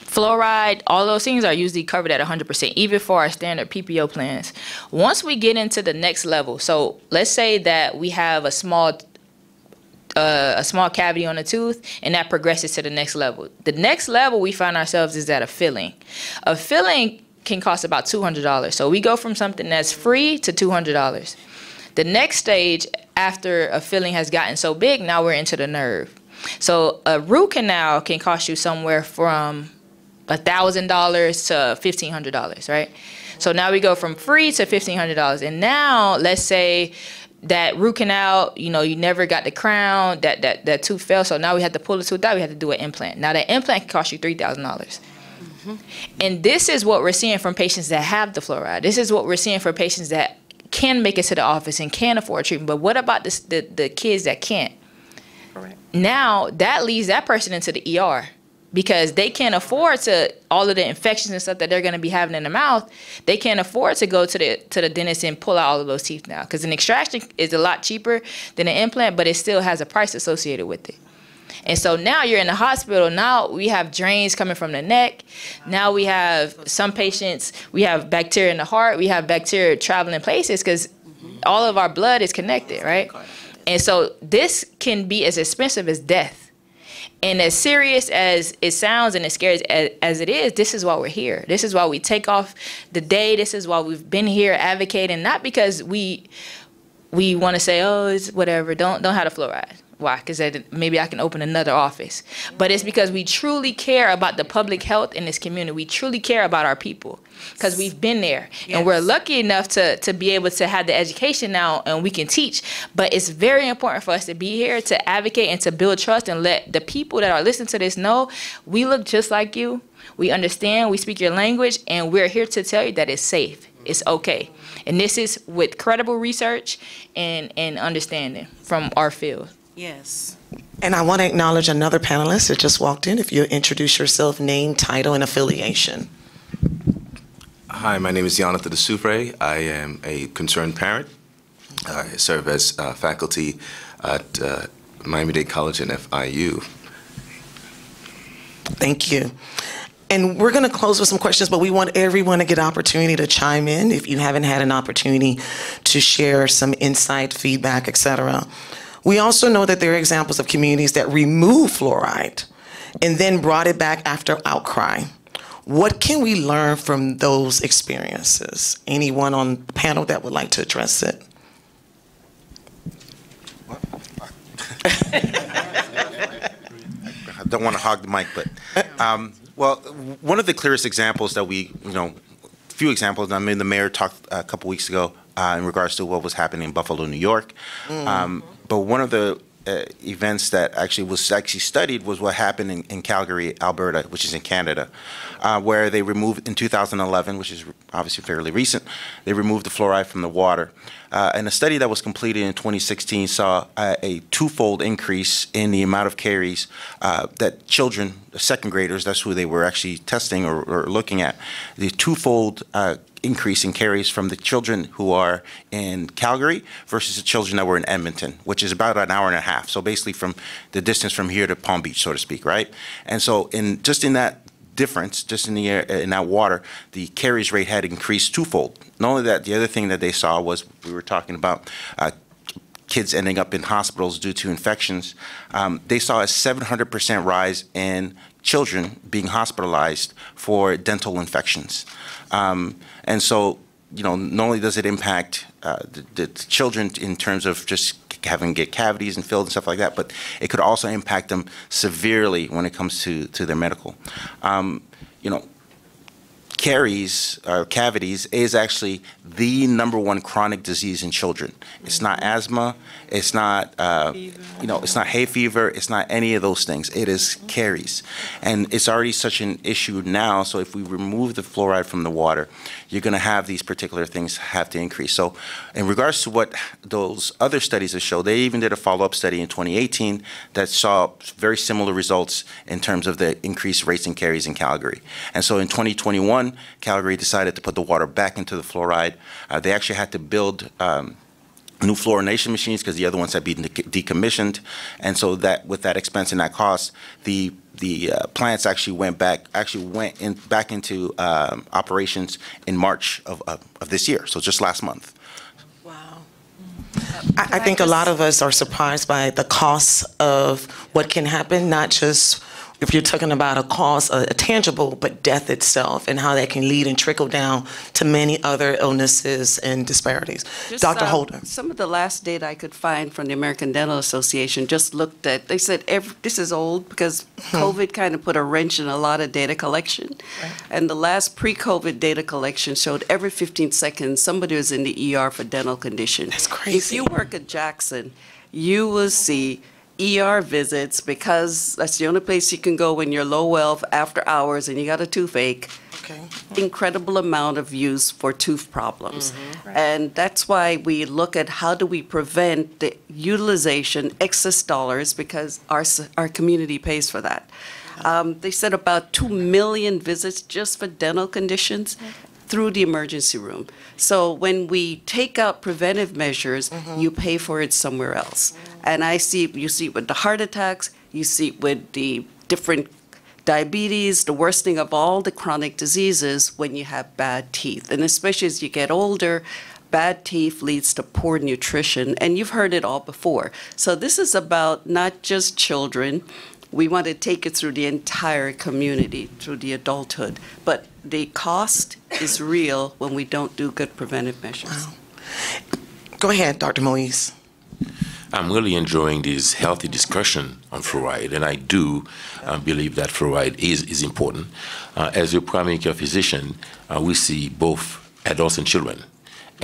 fluoride, all those things are usually covered at 100%, even for our standard PPO plans. Once we get into the next level, so let's say that we have a small cavity on a tooth, and that progresses to the next level. The next level we find ourselves is at a filling. A filling can cost about $200. So we go from something that's free to $200. The next stage after a filling has gotten so big, now we're into the nerve. So a root canal can cost you somewhere from $1,000 to $1,500, right? So now we go from free to $1,500. And now let's say that root canal, you know, you never got the crown, that tooth fell, so now we have to pull the tooth out, we have to do an implant. Now that implant can cost you $3,000. And this is what we're seeing from patients that have the fluoride. This is what we're seeing for patients that can make it to the office and can afford treatment. But what about the kids that can't? Correct. Now that leads that person into the ER because they can't afford to, all of the infections and stuff that they're going to be having in the mouth, they can't afford to go to the dentist and pull out all of those teeth now, because an extraction is a lot cheaper than an implant, but it still has a price associated with it. And so now you're in the hospital. Now we have drains coming from the neck. Now we have some patients, we have bacteria in the heart. We have bacteria traveling places because all of our blood is connected, right? And so this can be as expensive as death. And as serious as it sounds and as scary as it is, this is why we're here. This is why we take off the day. This is why we've been here advocating, not because we we want to say, oh, it's whatever, don't have the fluoride. Why? Because maybe I can open another office. But it's because we truly care about the public health in this community. We truly care about our people because we've been there. Yes. And we're lucky enough to be able to have the education now and we can teach. But it's very important for us to be here to advocate and to build trust and let the people that are listening to this know we look just like you. We understand, we speak your language, and we're here to tell you that it's safe. It's okay. And this is with credible research and understanding from our field.
Yes. And I want to acknowledge another panelist that just walked in. If you introduce yourself, name, title, and affiliation.
Hi, my name is Jonathan DeSoufre. I am a concerned parent. I serve as faculty at Miami-Dade College and FIU.
Thank you. And we're going to close with some questions, but we want everyone to get an opportunity to chime in if you haven't had an opportunity to share some insight, feedback, etc. We also know that there are examples of communities that removed fluoride and then brought it back after outcry. What can we learn from those experiences? Anyone on the panel that would like to address it?
I don't want to hog the mic, but well, one of the clearest examples that we, few examples. I mean, the mayor talked a couple weeks ago in regards to what was happening in Buffalo, New York. But one of the events that was studied was what happened in Calgary, Alberta, which is in Canada, where they removed in 2011, which is obviously fairly recent. They removed the fluoride from the water, and a study that was completed in 2016 saw a twofold increase in the amount of caries that children, second graders, that's who they were actually testing or looking at, the twofold increase in caries from the children who are in Calgary versus the children that were in Edmonton, which is about an hour and a half. So basically from the distance from here to Palm Beach, so to speak, right? And so in that difference, just in the air, in that water, the caries rate had increased twofold. Not only that, the other thing that they saw was, we were talking about kids ending up in hospitals due to infections. They saw a 700% rise in children being hospitalized for dental infections. And so, not only does it impact the children in terms of just having to get cavities and filled and stuff like that, but it could also impact them severely when it comes to their medical. Caries or cavities is actually the #1 chronic disease in children. It's not asthma, it's not it's not hay fever, it's not any of those things. It is caries, and it's already such an issue now. So if we remove the fluoride from the water, you're going to have these particular things have to increase. So in regards to what those other studies have showed, they even did a follow-up study in 2018 that saw very similar results in terms of the increased rates in caries in Calgary. And so in 2021, Calgary decided to put the water back into the fluoride. They actually had to build new fluorination machines because the other ones had been decommissioned, and so that with that expense and that cost, the plants actually went back into operations in March of this year, so just last month.
I think a lot of us are surprised by the costs of what can happen, not just if you're talking about a cause, a tangible, but death itself and how that can lead and trickle down to many other illnesses and disparities. Dr. Holder.
Some of the last data I could find from the American Dental Association just looked at, they said this is old because COVID kind of put a wrench in a lot of data collection. Right. And the last pre-COVID data collection showed every 15 seconds somebody was in the ER for dental condition. That's crazy. If you work at Jackson, you will see ER visits, because that's the only place you can go when you're low wealth after hours and you got a toothache. Okay. Incredible amount of use for tooth problems. Right. And that's why we look at how do we prevent the utilization, excess dollars, because our community pays for that. They said about 2 million visits just for dental conditions through the emergency room. So when we take out preventive measures, you pay for it somewhere else. And you see it with the heart attacks, you see it with the different diabetes, the worsening of all the chronic diseases when you have bad teeth. And especially as you get older, bad teeth leads to poor nutrition, and you've heard it all before. So this is about not just children. We want to take it through the entire community, through the adulthood. But the cost is real when we don't do good preventive measures. Wow.
Go ahead, Dr. Moise.
I'm really enjoying this healthy discussion on fluoride, and I do believe that fluoride is important. As a primary care physician, we see both adults and children,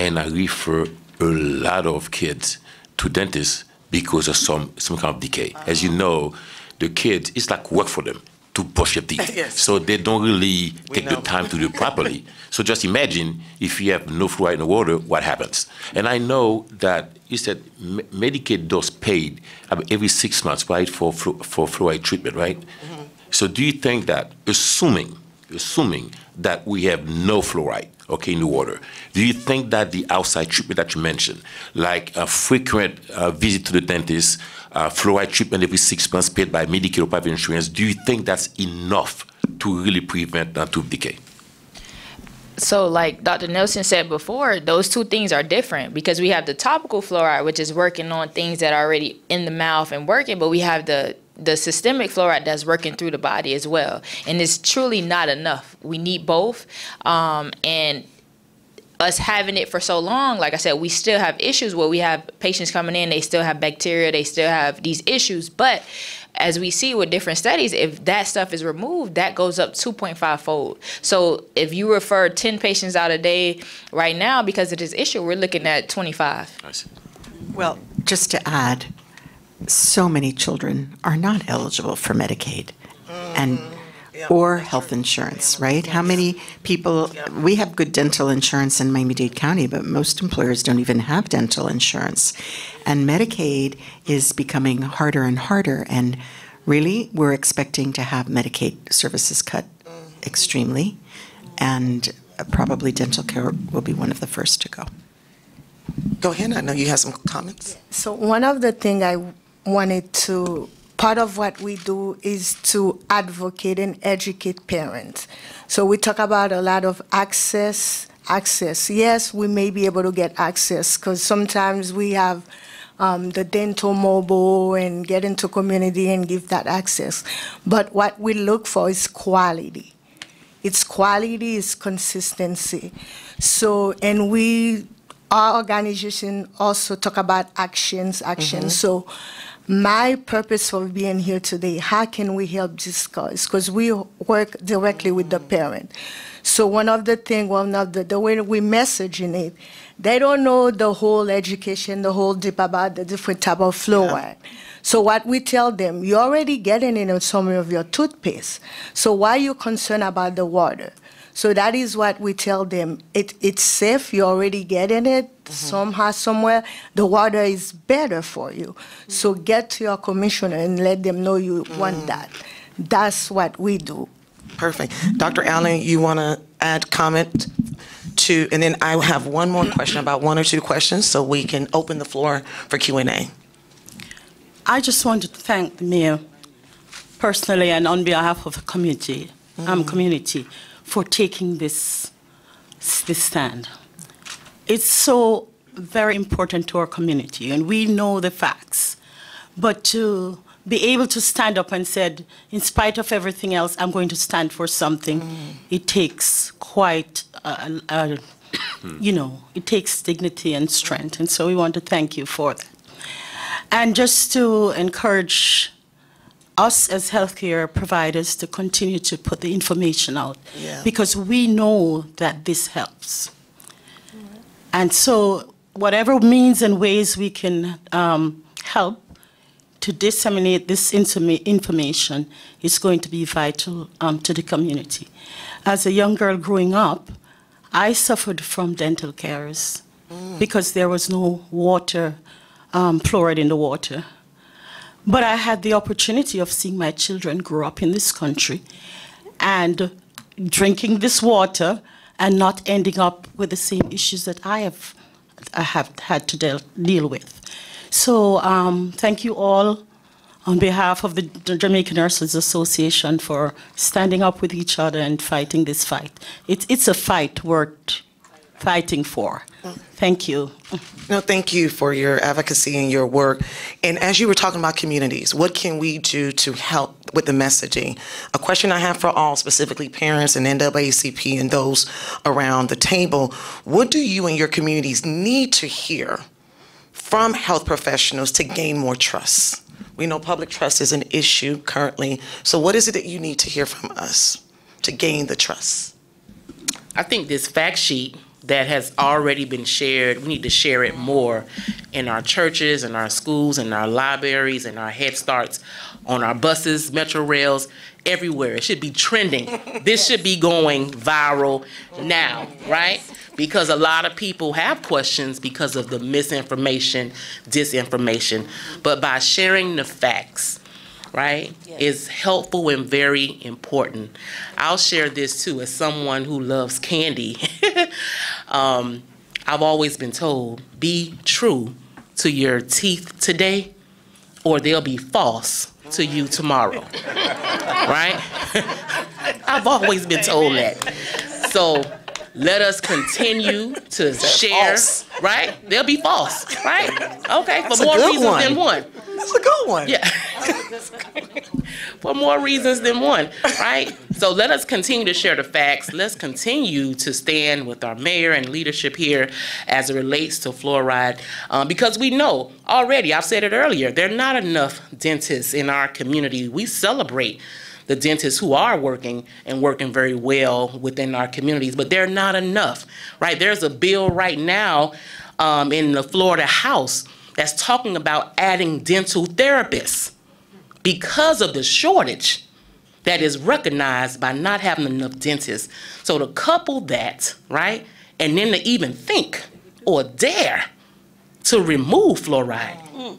and I refer a lot of kids to dentists because of some kind of decay. As you know, the kids, it's like work for them to brush your teeth.
Yes.
So they don't really take the time to do it properly. So just imagine if you have no fluoride in the water, what happens? And I know that you said Medicaid does paid every 6 months, right, for fluoride treatment, right? Mm-hmm. So do you think that, assuming that we have no fluoride, okay, in the water, do you think that the outside treatment that you mentioned, like a frequent visit to the dentist, fluoride treatment every 6 months paid by Medicare or private insurance, do you think that's enough to really prevent tooth decay?
So like Dr. Nelson said before, those two things are different because we have the topical fluoride, which is working on things that are already in the mouth and working, but we have the systemic fluoride that's working through the body as well. And it's truly not enough. We need both. And us having it for so long, like I said, we still have issues where we have patients coming in, they still have bacteria, they still have these issues. But as we see with different studies, if that stuff is removed, that goes up 2.5-fold. So if you refer 10 patients out a day right now because of this issue, we're looking at 25.
I see.
Well, just to add, so many children are not eligible for Medicaid and or health insurance, right? How many people, we have good dental insurance in Miami-Dade County, but most employers don't even have dental insurance. And Medicaid is becoming harder and harder, and really we're expecting to have Medicaid services cut extremely, and probably dental care will be one of the first to go.
Go ahead, I know you have some comments.
So one of the things I wanted to, part of what we do is to advocate and educate parents. So we talk about a lot of access. Yes, we may be able to get access because sometimes we have the dental mobile and get into community and give that access. But what we look for is quality. It's quality, it's consistency. So, and our organization also talk about actions. Mm-hmm. So my purpose for being here today, how can we help this cause? Because we work directly with the parent. So one of the things, the way we messaging it, they don't know the whole education, the whole deep about the different type of fluoride. Yeah. So what we tell them, you're already getting it in some of your toothpaste. So why are you concerned about the water? So that is what we tell them. It's safe, you're already getting it. Somehow, somewhere, the water is better for you. So get to your commissioner and let them know you want that. That's what we do.
Perfect. Dr. Allen, you want to add comment to, and then I have one more question, about one or two questions, so we can open the floor for Q&A.
I just want to thank the mayor personally and on behalf of the community, for taking this stand. It's so very important to our community, and we know the facts. But to be able to stand up and said, in spite of everything else, I'm going to stand for something, it takes quite, it takes dignity and strength. And so we want to thank you for that. And just to encourage us as healthcare providers to continue to put the information out, because we know that this helps. And so whatever means and ways we can help to disseminate this information is going to be vital to the community. As a young girl growing up, I suffered from dental caries because there was no water, fluoride in the water. But I had the opportunity of seeing my children grow up in this country and drinking this water and not ending up with the same issues that I have had to deal with. So thank you all on behalf of the Jamaican Nurses Association for standing up with each other and fighting this fight. It's a fight worth fighting for. Thank you.
No, thank you for your advocacy and your work. And as you were talking about communities, what can we do to help with the messaging? A question I have for all, specifically parents and NAACP and those around the table, what do you and your communities need to hear from health professionals to gain more trust? We know public trust is an issue currently. So what is it that you need to hear from us to gain the trust?
I think this fact sheet that has already been shared, we need to share it more in our churches, in our schools, in our libraries, in our Head Starts, on our buses, metro rails, everywhere. It should be trending. This should be going viral now, right? Because a lot of people have questions because of the misinformation, disinformation. But by sharing the facts, right, is helpful and very important. I'll share this too as someone who loves candy. I've always been told, be true to your teeth today or they'll be false to you tomorrow, right? I've always been told that. So let us continue to share, right? They'll be false, right? Okay, for more reasons than one.
That's a good one.
Yeah. For more reasons than one, right? So let us continue to share the facts. Let's continue to stand with our mayor and leadership here as it relates to fluoride. Because we know already, I've said it earlier, there are not enough dentists in our community. We celebrate the dentists who are working and working very well within our communities, but they're not enough, right? There's a bill right now in the Florida House that's talking about adding dental therapists because of the shortage that is recognized by not having enough dentists. So to couple that, right, and then to even think or dare to remove fluoride,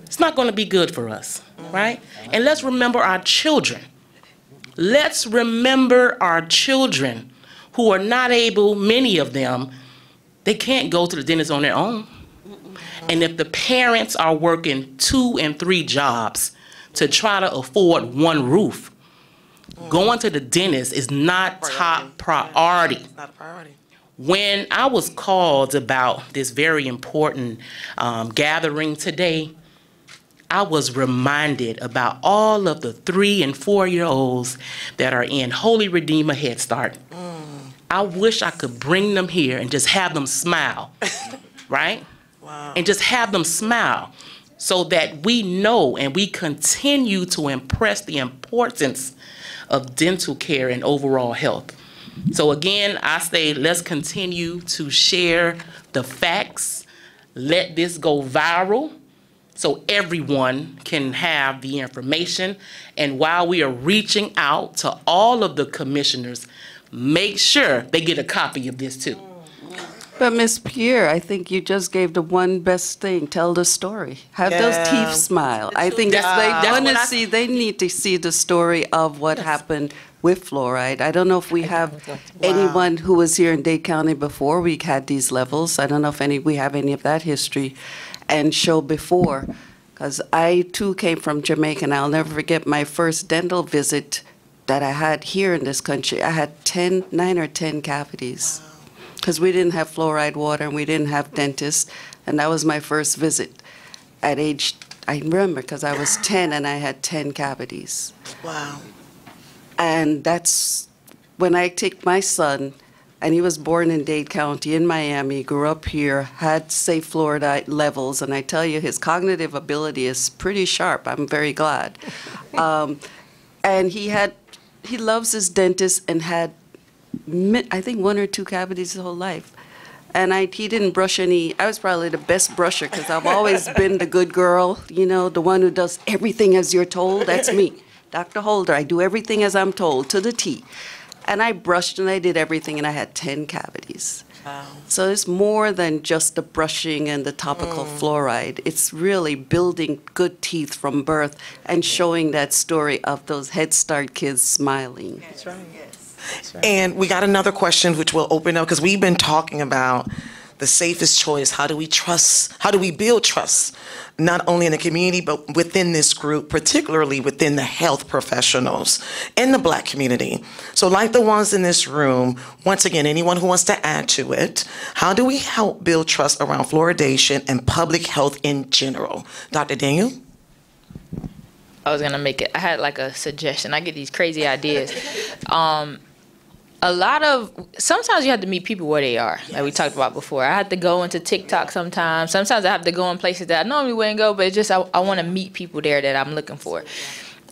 it's not going to be good for us, right? And let's remember our children. Let's remember our children who are not able, many of them, they can't go to the dentist on their own. And if the parents are working 2 and 3 jobs to try to afford one roof, going to the dentist is not top priority.
It's not a priority.
When I was called about this very important gathering today, I was reminded about all of the 3- and 4-year-olds that are in Holy Redeemer Head Start. I wish I could bring them here and just have them smile, right? Wow. And just have them smile so that we know and we continue to impress the importance of dental care and overall health. So again, I say let's continue to share the facts. Let this go viral so everyone can have the information. And while we are reaching out to all of the commissioners, make sure they get a copy of this too.
But Ms. Pierre, I think you just gave the one best thing. Tell the story. Have those teeth smile. I think if they want to see, they need to see the story of what happened with fluoride. I don't know if we have anyone who was here in Dade County before we had these levels. I don't know if we have any of that history and show before. Because I too came from Jamaica, and I'll never forget my first dental visit that I had here in this country. I had 9 or 10 cavities. Because we didn't have fluoride water and we didn't have dentists. And that was my first visit at age, I remember, because I was 10 and I had 10 cavities.
Wow.
And that's when I take my son, and he was born in Dade County in Miami, grew up here, had safe fluoride levels, and I tell you, his cognitive ability is pretty sharp. I'm very glad. And he loves his dentist and had, I think, 1 or 2 cavities his whole life. And he didn't brush any. I was probably the best brusher because I've always been the good girl, you know, the one who does everything as you're told. That's me. Dr. Holder, I do everything as I'm told, to the T. And I brushed and I did everything, and I had 10 cavities. Wow. So it's more than just the brushing and the topical fluoride. It's really building good teeth from birth and showing that story of those Head Start kids smiling.
That's right. Right. And we got another question which we'll open up because we've been talking about the safest choice. How do we build trust, not only in the community, but within this group, particularly within the health professionals in the Black community? So like the ones in this room, once again, anyone who wants to add to it, how do we help build trust around fluoridation and public health in general? Dr. Daniel?
I was gonna make it, I had like a suggestion. I get these crazy ideas. sometimes you have to meet people where they are, like we talked about before. I have to go into TikTok sometimes. Sometimes I have to go in places that I normally wouldn't go, but it's just I want to meet people there that I'm looking for.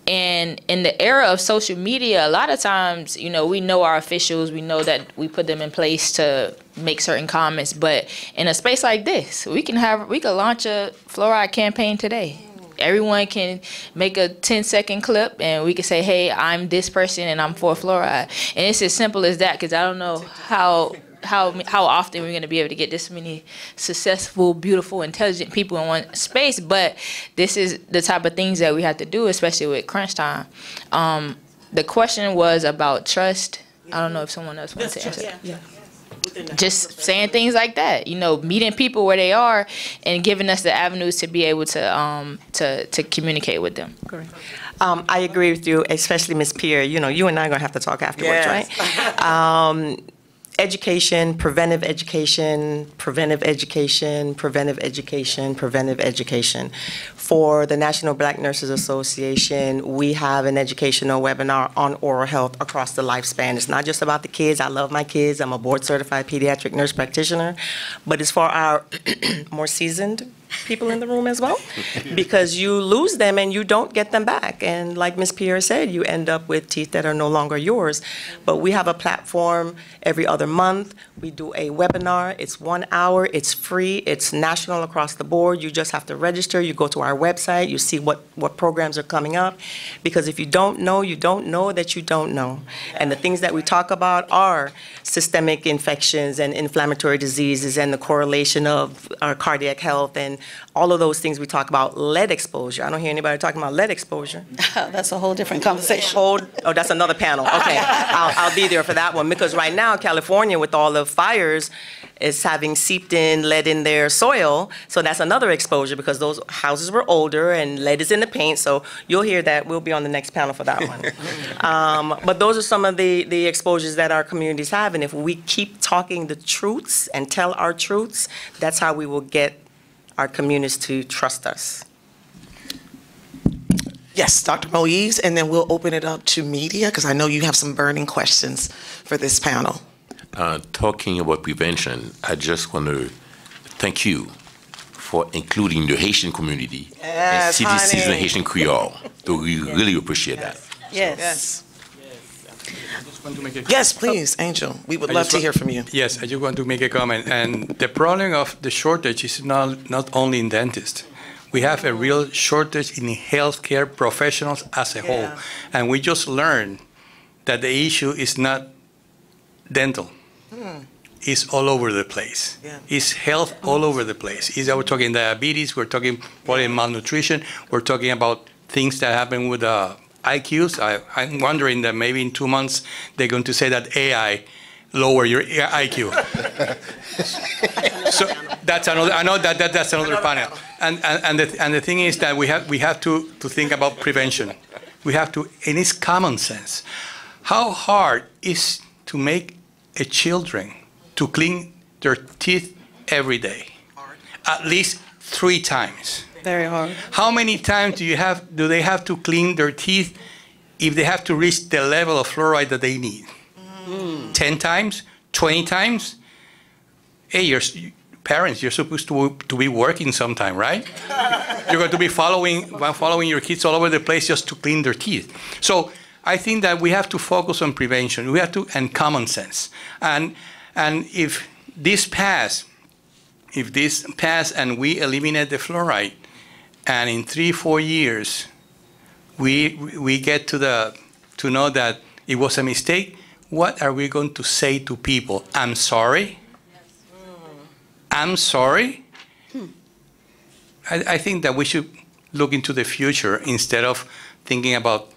And in the era of social media, a lot of times, you know, we know our officials, we know that we put them in place to make certain comments, but in a space like this, we can launch a fluoride campaign today. Everyone can make a 10-second clip and we can say, hey, I'm this person and I'm for fluoride. And it's as simple as that, because I don't know how often we're going to be able to get this many successful, beautiful, intelligent people in one space, but this is the type of things that we have to do, especially with crunch time. The question was about trust. I don't know if someone else wants to answer.
Yeah.
Just saying things like that, you know, meeting people where they are and giving us the avenues to be able to communicate with them.
Correct. I agree with you, especially Ms. Pierre. You know, you and I are going to have to talk afterwards,
Yes.
right? Education, preventive education, preventive education, preventive education, preventive education. For the National Black Nurses Association, we have an educational webinar on oral health across the lifespan. It's not just about the kids. I love my kids. I'm a board-certified pediatric nurse practitioner. But it's for our more seasoned people in the room as well, because you lose them and you don't get them back. And like Ms. Pierre said, you end up with teeth that are no longer yours. But we have a platform every other month. We do a webinar. It's 1 hour. It's free. It's national across the board. You just have to register. You go to our website. You see what programs are coming up. Because if you don't know that you don't know. And the things that we talk about are systemic infections and inflammatory diseases and the correlation of our cardiac health and all of those things we talk about. Lead exposure. I don't hear anybody talking about lead exposure.
That's a whole different conversation.
Oh, that's another panel. Okay, I'll be there for that one, because right now California, with all the fires, is having seeped in lead in their soil. So that's another exposure, because those houses were older and lead is in the paint. So you'll hear that. We'll be on the next panel for that one. But those are some of the exposures that our communities have. And if we keep talking the truths and tell our truths, that's how we will get our communities to trust us.
Yes, Dr. Moise, and then we'll open it up to media, because I know you have some burning questions for this panel.
Talking about prevention, I just want to thank you for including the Haitian community and CDCs and Haitian Creole. So we really appreciate that.
Yes.
Yes, please, Angel. We would love to hear from you.
Yes, I just want to make a comment. And the problem of the shortage is not only in dentists. We have a real shortage in healthcare professionals as a whole. And we just learned that the issue is not dental. It's all over the place. It's health all over the place. We're talking diabetes, we're talking probably malnutrition, we're talking about things that happen with IQs. I'm wondering that maybe in 2 months they're going to say that AI lower your IQ. So that's another. I know that's another panel. And the thing is that we have to think about prevention. We have to, and it's common sense. How hard is to make a children to clean their teeth every day, at least 3 times?
Very hard.
How many times do they have to clean their teeth if they have to reach the level of fluoride that they need? 10 times? 20 times? Hey, parents, you're supposed to be working sometime, right? You're going to be following your kids all over the place just to clean their teeth. So I think that we have to focus on prevention. We have to, and common sense. And if this pass and we eliminate the fluoride, and in 3-4 years we get to know that it was a mistake, what are we going to say to people? I'm sorry? I'm sorry? I think that we should look into the future instead of thinking about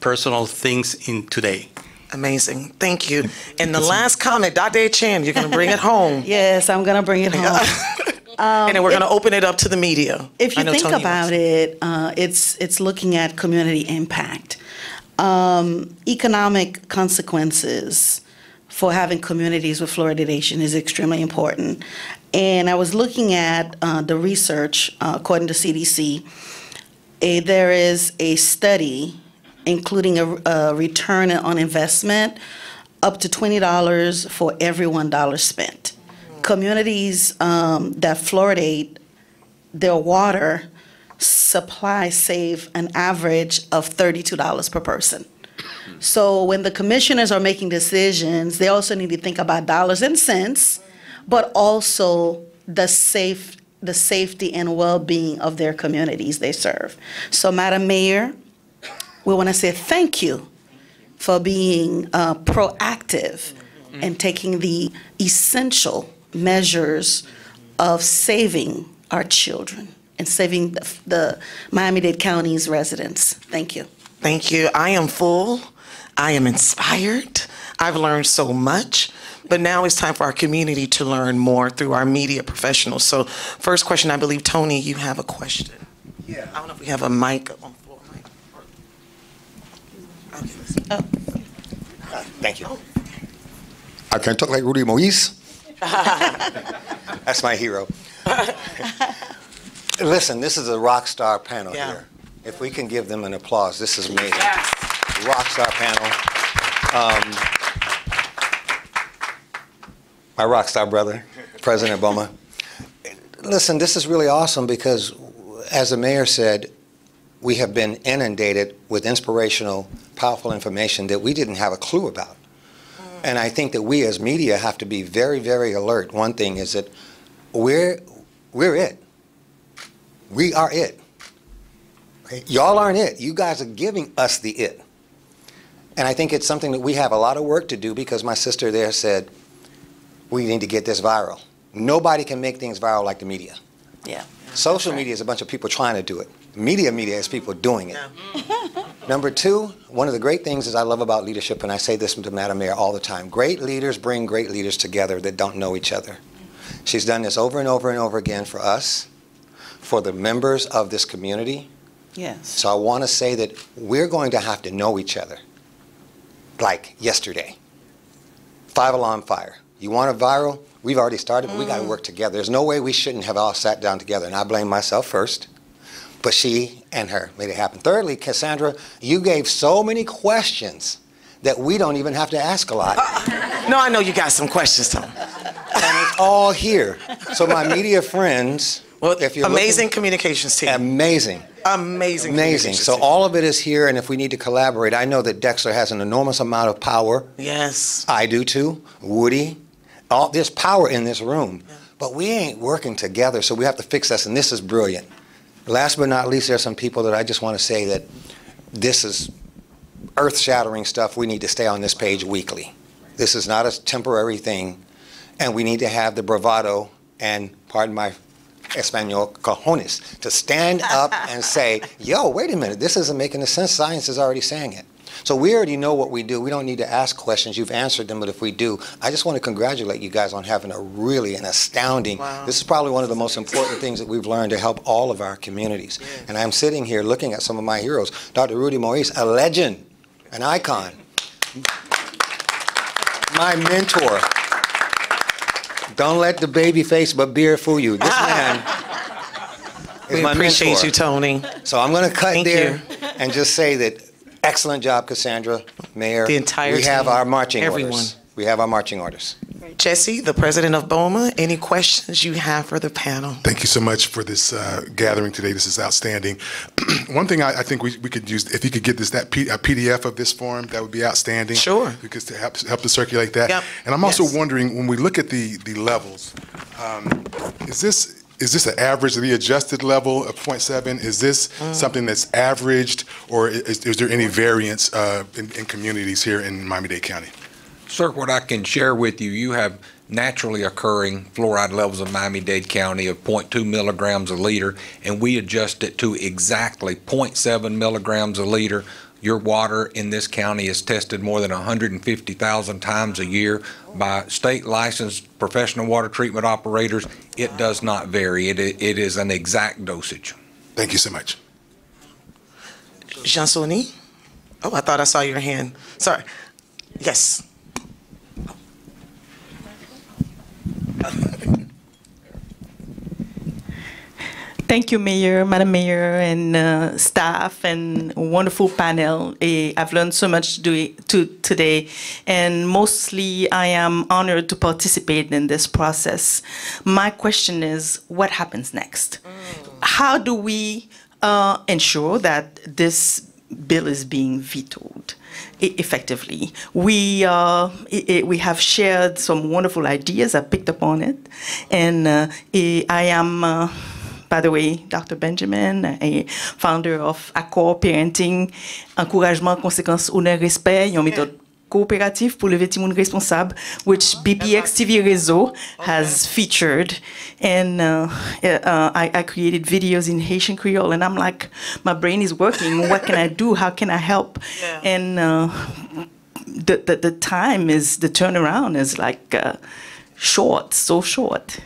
personal things in today.
Amazing. Thank you. And the last comment, Dade Chan, you're going to bring it home.
Yes, I'm going to bring it home.
And then we're going to open it up to the media.
If you think about it, it's looking at community impact. Economic consequences for having communities with fluoridation is extremely important. And I was looking at the research, according to CDC, there is a study including a return on investment up to $20 for every $1 spent. Communities that fluoridate their water supply save an average of $32 per person. So when the commissioners are making decisions, they also need to think about dollars and cents, but also the safety and well-being of their communities they serve. So, Madam Mayor, we want to say thank you for being proactive and taking the essential measures of saving our children and saving the Miami-Dade County's residents. Thank you.
Thank you. I am full. I am inspired. I've learned so much. But now it's time for our community to learn more through our media professionals. So first question, I believe, Tony, you have a question. Yeah. I don't know if we have a mic on the floor.
Thank you. I can talk like Rudy Moise. That's my hero. Listen, this is a rock star panel here. If we can give them an applause, this is amazing. Yes. Rock star panel. My rock star brother, President Obama. Listen, this is really awesome because, as the mayor said, we have been inundated with inspirational, powerful information that we didn't have a clue about. And I think that we as media have to be very, very alert. One thing is that we're it. We are it. Okay? Y'all aren't it. You guys are giving us the it. And I think it's something that we have a lot of work to do because my sister there said, we need to get this viral. Nobody can make things viral like the media.
Yeah.
Social media is a bunch of people trying to do it. Media is people doing it. Number two, one of the great things is I love about leadership, and I say this to Madam Mayor all the time, great leaders bring great leaders together that don't know each other. She's done this over and over and over again for us, for the members of this community.
Yes.
So I want to say that we're going to have to know each other, like yesterday. 5-alarm fire. You want it viral? We've already started, but we got to work together. There's no way we shouldn't have all sat down together, and I blame myself first. But she and her made it happen. Thirdly, Cassandra, you gave so many questions that we don't even have to ask a lot.
No, I know you got some questions, Tom.
And it's all here. So my media friends, if you're
amazing
looking,
communications team.
Amazing.
Amazing.
So all of it is here, and if we need to collaborate, I know that Dexter has an enormous amount of power.
Yes.
I do too. Woody. There's power in this room. Yeah. But we ain't working together, so we have to fix this, and this is brilliant. Last but not least, there's some people that I just want to say that this is earth-shattering stuff. We need to stay on this page weekly. This is not a temporary thing, and we need to have the bravado and, pardon my Espanol, cojones, to stand up and say, yo, wait a minute, this isn't making sense. Science is already saying it. So we already know what we do. We don't need to ask questions. You've answered them, but if we do, I just want to congratulate you guys on having an astounding, this is probably one of the most important things that we've learned to help all of our communities. Yes. And I'm sitting here looking at some of my heroes. Dr. Rudy Moise, a legend, an icon, my mentor. Don't let the baby face but beer fool you. This man is my mentor.
We appreciate you, Tony.
So I'm going to cut there and just say that excellent job, Cassandra, Mayor.
The entire
team. We have our marching
Everyone.
orders. We have our marching orders.
Jesse, the president of BOMA, any questions you have for the panel?
Thank you so much for this gathering today. This is outstanding. One thing I think we could use, if you could get a PDF of this form, that would be outstanding.
Sure.
Because to help to circulate that.
Yep.
And I'm also wondering, when we look at the levels, is this an average, the adjusted level of 0.7? Is this something that's averaged, or is there any variance in communities here in Miami-Dade County?
Sir, what I can share with you, you have naturally occurring fluoride levels in Miami-Dade County of 0.2 milligrams a liter, and we adjust it to exactly 0.7 milligrams a liter. Your water in this county is tested more than 150,000 times a year by state licensed professional water treatment operators. It does not vary. It is an exact dosage.
Thank you so much.
Jean-Sony? Oh, I thought I saw your hand. Sorry. Yes.
Thank you, Mayor, Madam Mayor, and staff, and a wonderful panel. I've learned so much today, and mostly I am honored to participate in this process. My question is, what happens next? How do we ensure that this bill is being vetoed effectively? We have shared some wonderful ideas. I picked up on it, and I am. By the way, Dr. Benjamin, a founder of Accord Parenting, Encouragement, Conséquences, Honneur, Respect, une méthode coopérative pour lever ti moun responsable, which BPX TV Reseau has featured. And I created videos in Haitian Creole, and I'm like, my brain is working. What can I do? How can I help? Yeah. And the time is, the turnaround is like short, so short.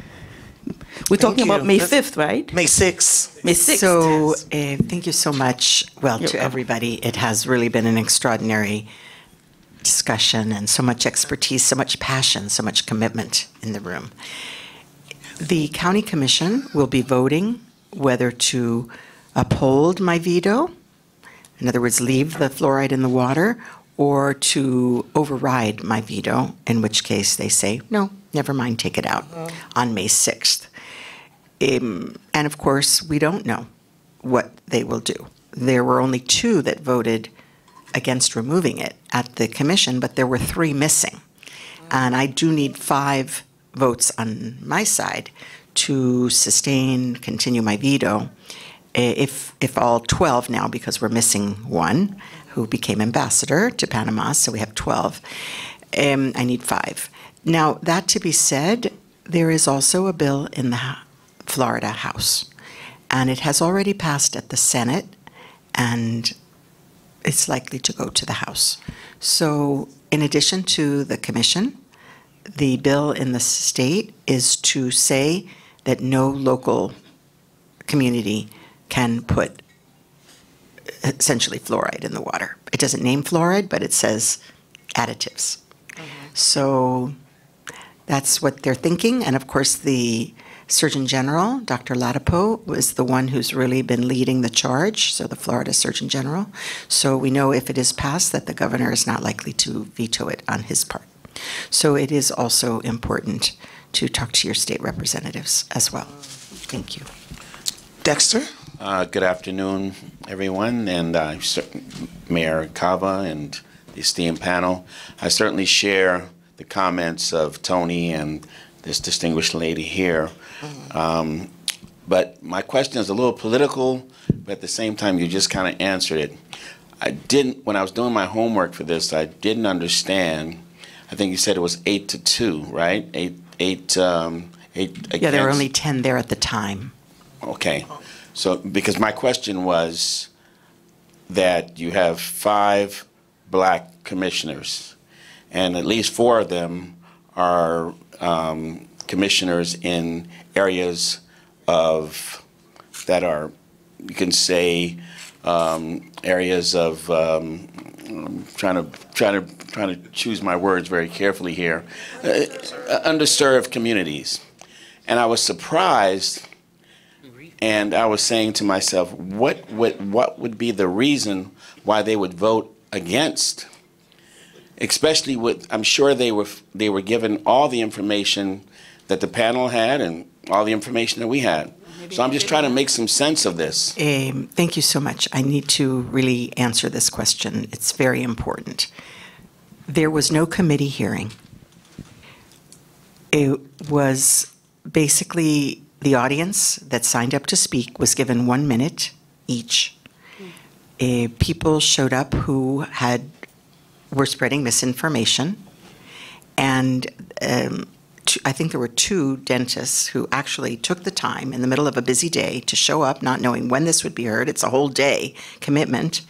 We're talking about May 5th, right?
May 6th.
May 6th.
So thank you so much, well, to everybody. It has really been an extraordinary discussion, and so much expertise, so much passion, so much commitment in the room. The County Commission will be voting whether to uphold my veto, in other words, leave the fluoride in the water, or to override my veto, in which case they say, no, never mind, take it out on May 6th. And of course, we don't know what they will do. There were only 2 that voted against removing it at the commission, but there were 3 missing. And I do need 5 votes on my side to sustain, continue my veto. If all 12 now, because we're missing 1 who became ambassador to Panama, so we have 12. I need 5. Now, that to be said, there is also a bill in the Florida House, and it has already passed at the Senate, and it's likely to go to the House. So in addition to the commission, the bill in the state is to say that no local community can put essentially fluoride in the water. It doesn't name fluoride, but it says additives. So that's what they're thinking. And of course, the Surgeon General, Dr. Latipo, was the one who's really been leading the charge, so the Florida Surgeon General. So we know if it is passed that the governor is not likely to veto it on his part. So it is also important to talk to your state representatives as well. Thank you.
Dexter?
Good afternoon, everyone, and Mayor Cava and the esteemed panel. I certainly share the comments of Tony and this distinguished lady here. But my question is a little political, but at the same time, you just kind of answered it. When I was doing my homework for this, I didn't understand. I think you said it was 8-2, right? Eight against.
Yeah, there were only 10 there at the time.
Okay. So, because my question was that you have 5 black commissioners, and at least 4 of them are commissioners in areas that are, you can say, areas of trying to choose my words very carefully here, underserved communities. And I was surprised, and I was saying to myself, what would be the reason why they would vote against? Especially with, I'm sure they were given all the information that the panel had and all the information that we had. So I'm just trying to make some sense of this.
Thank you so much. I need to really answer this question. It's very important. There was no committee hearing. It was basically the audience that signed up to speak was given 1 minute each. People showed up who were spreading misinformation, and I think there were 2 dentists who actually took the time in the middle of a busy day to show up, not knowing when this would be heard. It's a whole day commitment,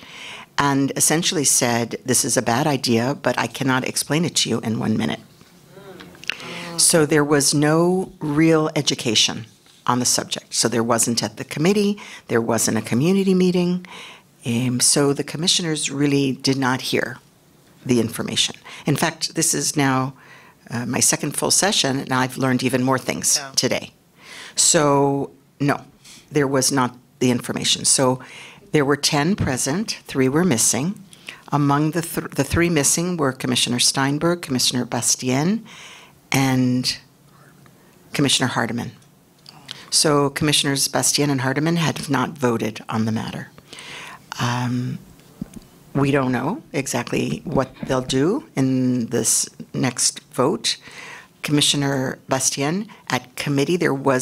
and essentially said, this is a bad idea, but I cannot explain it to you in 1 minute. So there was no real education on the subject. So there wasn't at the committee, there wasn't a community meeting, so the commissioners really did not hear the information. In fact, this is now my 2nd full session, and I've learned even more things today. So, no, there was not the information. So there were 10 present, 3 were missing. Among the 3 missing were Commissioner Steinberg, Commissioner Bastien, and Commissioner Hardiman. So Commissioners Bastien and Hardiman had not voted on the matter. We don't know exactly what they'll do in this next vote. Commissioner Bastien, at committee, there were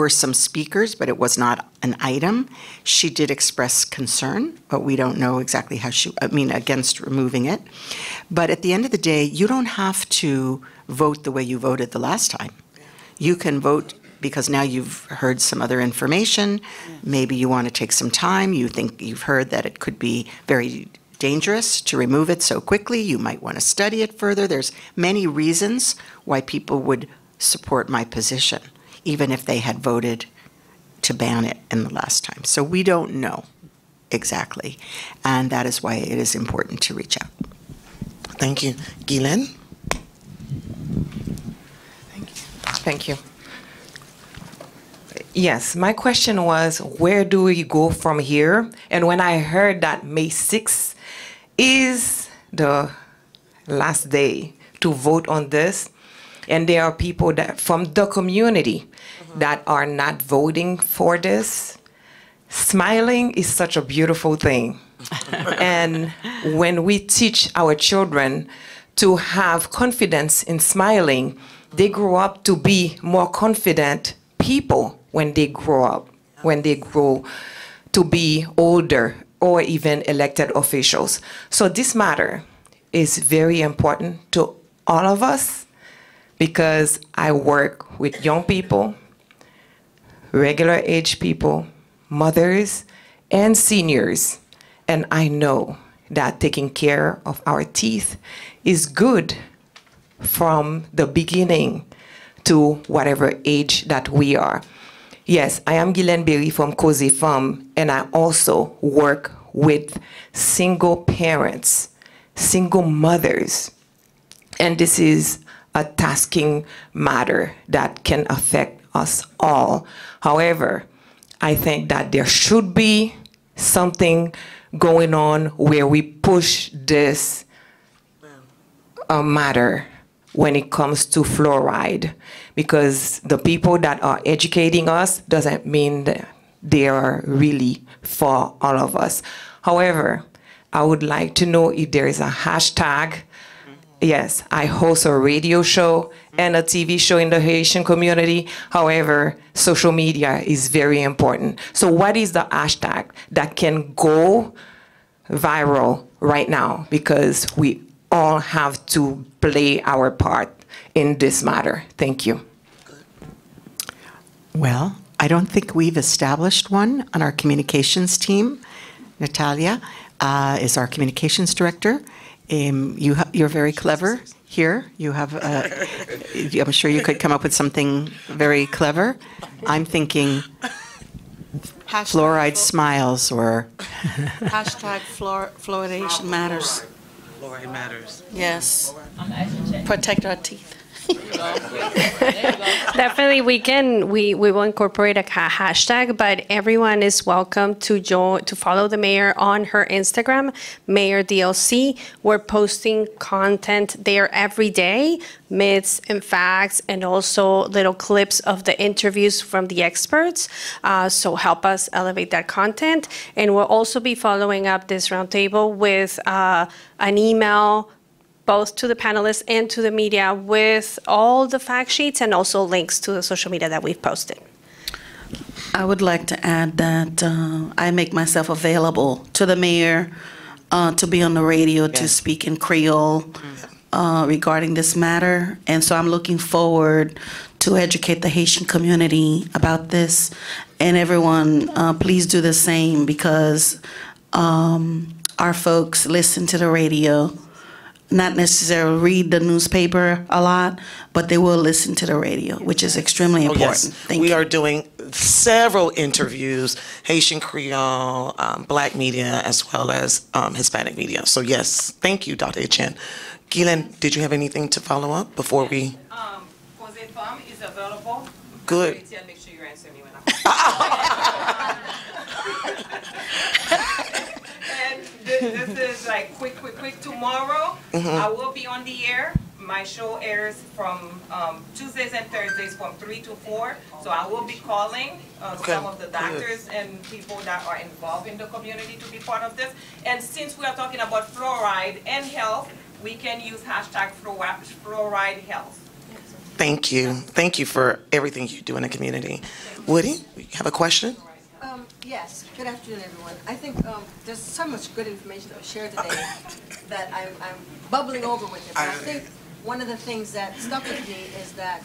some speakers, but it was not an item. She did express concern, but we don't know exactly how against removing it. But at the end of the day, you don't have to vote the way you voted the last time. You can vote because now you've heard some other information. Maybe you want to take some time. You think you've heard that it could be very dangerous to remove it so quickly. You might want to study it further. There's many reasons why people would support my position, even if they had voted to ban it in the last time. So we don't know exactly, and that is why it is important to reach out.
Thank you. Guylaine?
Thank you. Yes, my question was, where do we go from here? And when I heard that May 6th is the last day to vote on this, and there are people that from the community that are not voting for this, smiling is such a beautiful thing. And when we teach our children to have confidence in smiling, they grow up to be more confident people when they grow up, when they grow to be older or even elected officials. So this matter is very important to all of us because I work with young people, regular age people, mothers, and seniors. And I know that taking care of our teeth is good from the beginning to whatever age that we are. Yes, I am Guylaine Berry from Cosy Farm, and I also work with single parents, single mothers. And this is a tasking matter that can affect us all. However, I think that there should be something going on where we push this matter when it comes to fluoride, because the people that are educating us doesn't mean that they are really for all of us. However, I would like to know if there is a hashtag. Yes, I host a radio show and a TV show in the Haitian community. However, social media is very important. So what is the hashtag that can go viral right now? Because we all have to play our part in this matter. Thank you.
Well, I don't think we've established one on our communications team. Natalia is our communications director. You're very clever here. You have, I'm sure you could come up with something very clever. I'm thinking fluoride smiles or
Hashtag fluoridation matters.
Fluoride matters.
Yes. Protect our teeth.
Definitely, we will incorporate a hashtag, but everyone is welcome to follow the mayor on her Instagram, Mayor DLC. We're posting content there every day, myths and facts, and also little clips of the interviews from the experts. So help us elevate that content, and we'll also be following up this roundtable with an email both to the panelists and to the media with all the fact sheets and also links to the social media that we've posted.
I would like to add that I make myself available to the mayor to be on the radio to speak in Creole regarding this matter. And so I'm looking forward to educate the Haitian community about this. And everyone, please do the same, because our folks listen to the radio, not necessarily read the newspaper a lot, but they will listen to the radio, which is extremely important.
Yes. We are doing several interviews, Haitian Creole, Black media, as well as Hispanic media. So yes, thank you, Dr. Etienne. Guylaine, did you have anything to follow up before we?
Cosy Farm is available
Good.
Make sure you answer me when And this is like quick. Tomorrow, I will be on the air. My show airs from Tuesdays and Thursdays from 3 to 4. So I will be calling some of the doctors and people that are involved in the community to be part of this. And since we are talking about fluoride and health, we can use hashtag fluoride health.
Thank you. Thank you for everything you do in the community. Woody, you have a question?
Yes. Good afternoon, everyone. I think there's so much good information that was shared today that I'm bubbling over with it. But I think one of the things that stuck with me is that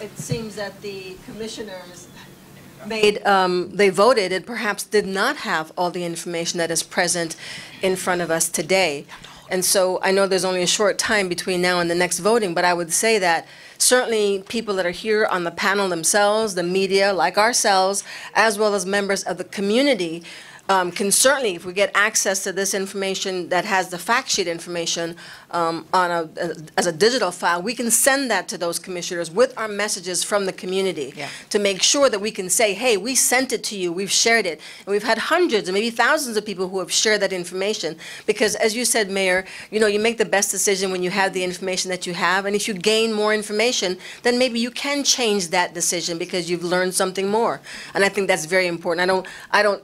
it seems that the commissioners they voted and perhaps did not have all the information that is present in front of us today. And so I know there's only a short time between now and the next voting, but I would say that certainly people that are here on the panel themselves, the media like ourselves, as well as members of the community, can certainly, if we get access to this information that has the fact sheet information as a digital file, we can send that to those commissioners with our messages from the community to make sure that we can say, hey, we sent it to you, we've shared it. And we've had hundreds and maybe thousands of people who have shared that information. Because as you said, Mayor, you know, you make the best decision when you have the information that you have. And if you gain more information, then maybe you can change that decision because you've learned something more. And I think that's very important. I don't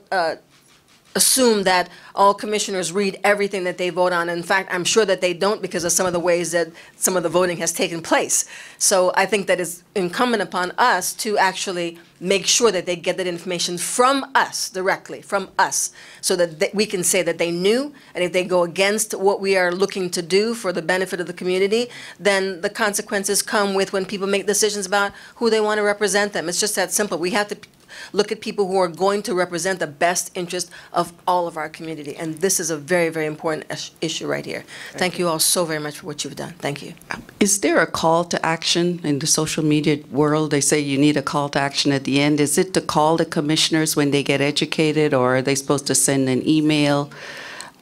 assume that all commissioners read everything that they vote on. In fact, I'm sure that they don't because of some of the ways that some of the voting has taken place. So I think that it's incumbent upon us to actually make sure that they get that information from us, directly, from us, so that we can say that they knew, and if they go against what we are looking to do for the benefit of the community, then the consequences come with when people make decisions about who they want to represent them. It's just that simple. We have to look at people who are going to represent the best interest of all of our community. And this is a very, very important issue right here. Thank you all so very much for what you've done. Thank you.
Is there a call to action in the social media world? They say you need a call to action at the end. Is it to call the commissioners when they get educated, or are they supposed to send an email?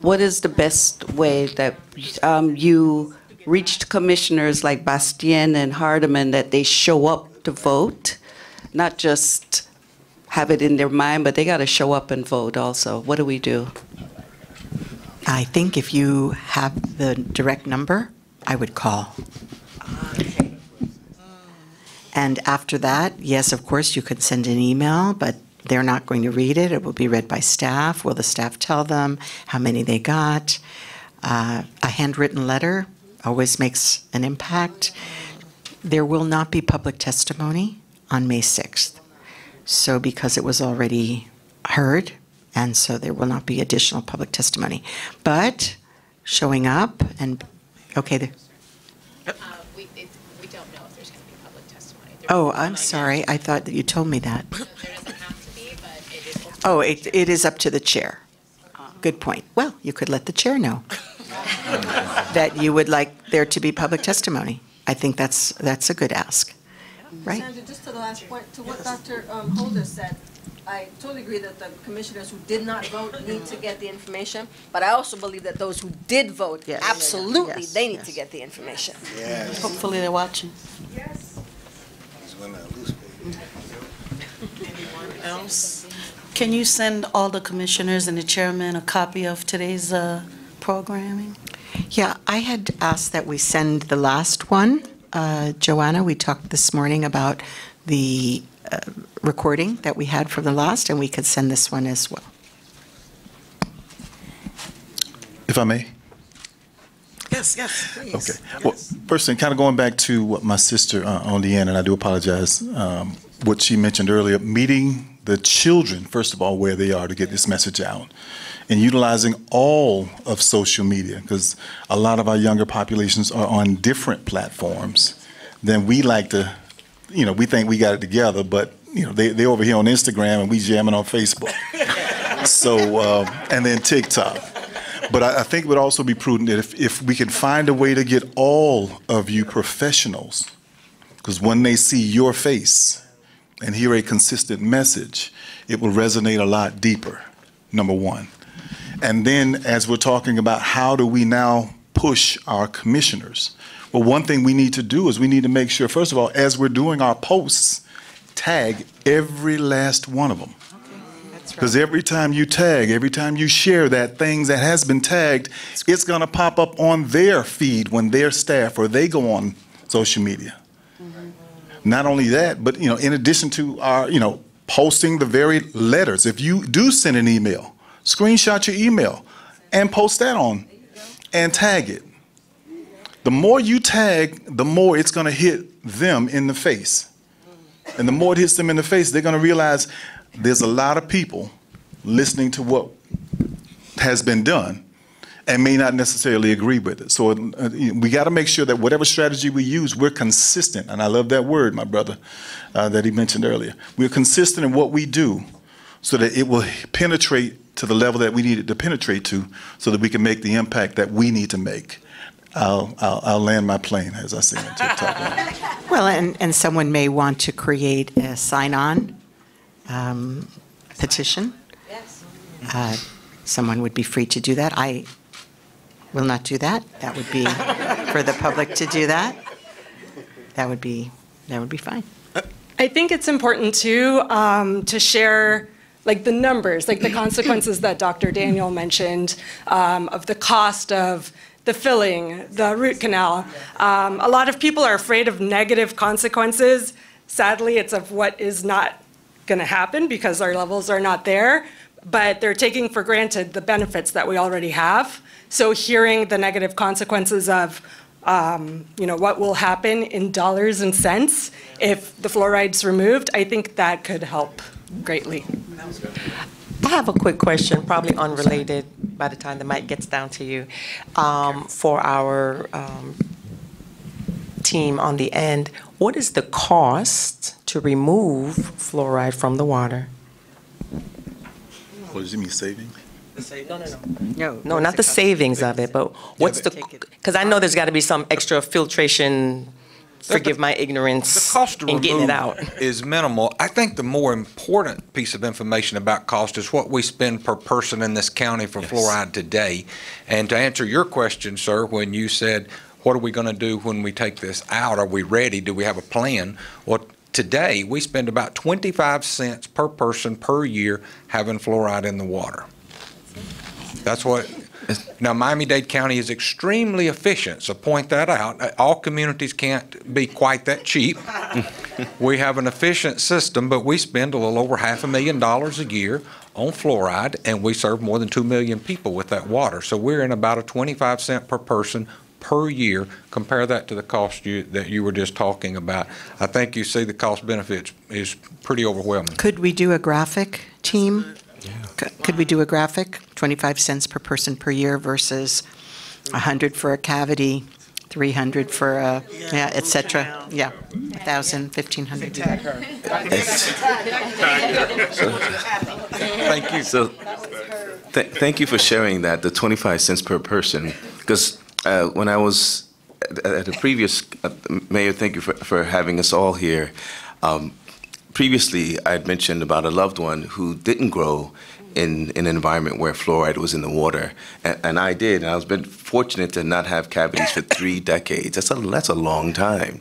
What is the best way that you reached commissioners like Bastien and Hardeman that they show up to vote, not just have it in their mind, but they got to show up and vote also? What do we do?
I think if you have the direct number, I would call. And after that, yes, of course, you could send an email, but they're not going to read it. It will be read by staff. Will the staff tell them how many they got? A handwritten letter always makes an impact. There will not be public testimony on May 6th. So because it was already heard, and so there will not be additional public testimony. But showing up and, okay.
We don't know if there's going to be public testimony.
Oh, I'm sorry. I thought that you told me that.
There doesn't have to be, but it is.
Oh, it is up to the chair. Good point. Well, you could let the chair know that you would like there to be public testimony. I think that's a good ask. Right.
Sandra, just to the last point, to what Dr. Holder said, I totally agree that the commissioners who did not vote need to get the information, but I also believe that those who did vote, absolutely, they need to get the information.
Yes. Hopefully they're watching.
Yes.
Anyone else?
Can you send all the commissioners and the chairman a copy of today's programming?
Yeah, I had asked that we send the last one. Joanna, we talked this morning about the recording that we had from the last, and we could send this one as well.
If I may?
Yes, please.
Okay. Well, first thing, kind of going back to what my sister on the end, and I do apologize, what she mentioned earlier, meeting the children, first of all, where they are to get this message out, and utilizing all of social media, because a lot of our younger populations are on different platforms than we like to, we think we got it together, but, they over here on Instagram and we jamming on Facebook. So, and then TikTok. But I think it would also be prudent that if we can find a way to get all of you professionals, because when they see your face and hear a consistent message, it will resonate a lot deeper, number one. And then as we're talking about how do we now push our commissioners, well, one thing we need to do is we need to make sure, first of all, as we're doing our posts, tag every last one of them. Because every time you tag, every time you share that thing that has been tagged, it's going to pop up on their feed when their staff or they go on social media. Not only that, but in addition to our, posting the very letters. If you do send an email, screenshot your email and post that on and tag it. The more you tag, the more it's going to hit them in the face. And the more it hits them in the face, they're going to realize there's a lot of people listening to what has been done and may not necessarily agree with it. So we got to make sure that whatever strategy we use, we're consistent. And I love that word, my brother, that he mentioned earlier. We're consistent in what we do so that it will penetrate to the level that we need it to penetrate to so that we can make the impact that we need to make. I'll land my plane, as I say on TikTok.
Well, and someone may want to create a sign-on petition. Someone would be free to do that. I will not do that. That would be for the public to do that. That would be fine.
I think it's important too to share like the numbers, like the consequences that Dr. Daniel mentioned of the cost of the filling, the root canal. A lot of people are afraid of negative consequences. Sadly, it's of what is not going to happen because our levels are not there, but they're taking for granted the benefits that we already have. So hearing the negative consequences of what will happen in dollars and cents if the fluoride's removed, I think that could help greatly.
I have a quick question, probably unrelated by the time the mic gets down to you. For our team on the end, what is the cost to remove fluoride from the water?
What does it mean, savings?
No, not the savings of it, but what's because I know there's got to be some extra filtration, forgive my ignorance,
the cost to
in getting it out.
is minimal. I think the more important piece of information about cost is what we spend per person in this county for fluoride today. And to answer your question, sir, when you said, what are we going to do when we take this out? Are we ready? Do we have a plan? Well, today we spend about 25 cents per person per year having fluoride in the water. That's what. Now, Miami-Dade County is extremely efficient, so point that out. All communities can't be quite that cheap. We have an efficient system, but we spend a little over $500,000 a year on fluoride, and we serve more than 2 million people with that water. So we're in about a 25 cent per person per year. Compare that to the cost that you were just talking about. I think you see the cost benefits is pretty overwhelming.
Could we do a graphic, team? Could we do a graphic? 25 cents per person per year versus 100 for a cavity, 300 for a, et cetera. Yeah, 1,000, 1,500.
Thank you.
So, thank you for sharing that, the 25 cents per person, because when I was at the previous, Mayor, thank you for having us all here. Previously, I had mentioned about a loved one who didn't grow in an environment where fluoride was in the water, and I did. And I was been fortunate to not have cavities for 3 decades. That's a long time.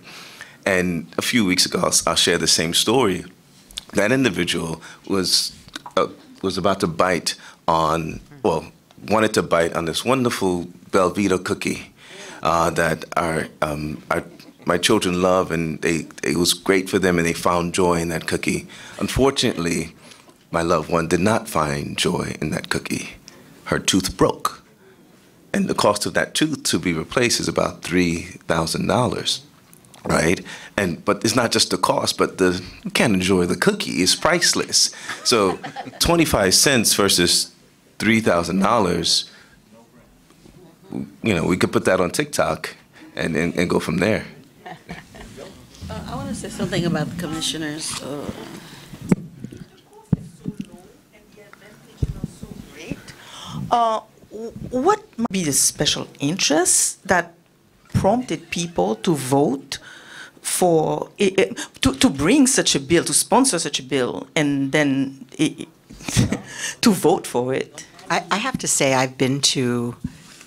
And a few weeks ago, I'll share the same story. That individual was about to bite on, wanted to bite on this wonderful Belvita cookie that my children love, and it was great for them, and they found joy in that cookie. Unfortunately, my loved one did not find joy in that cookie. Her tooth broke, and the cost of that tooth to be replaced is about $3,000, right? But it's not just the cost, but you can't enjoy the cookie. It's priceless. So 25 cents versus $3,000, we could put that on TikTok and go from there.
I want to say something about the commissioners.
What might be the special interest that prompted people to vote for, to bring such a bill, to sponsor such a bill, and then to vote for it?
I have to say I've been to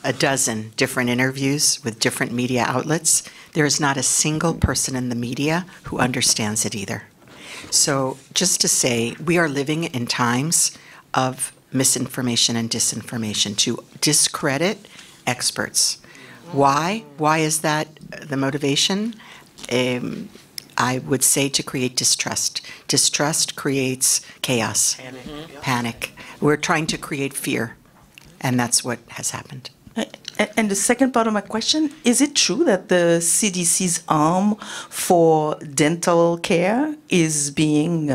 a dozen different interviews with different media outlets. There is not a single person in the media who understands it either. So just to say, we are living in times of misinformation and disinformation to discredit experts. Why? Why is that the motivation? I would say to create distrust. Distrust creates chaos, panic. We're trying to create fear, and that's what has happened.
And the second part of my question, is it true that the CDC's arm for dental care is being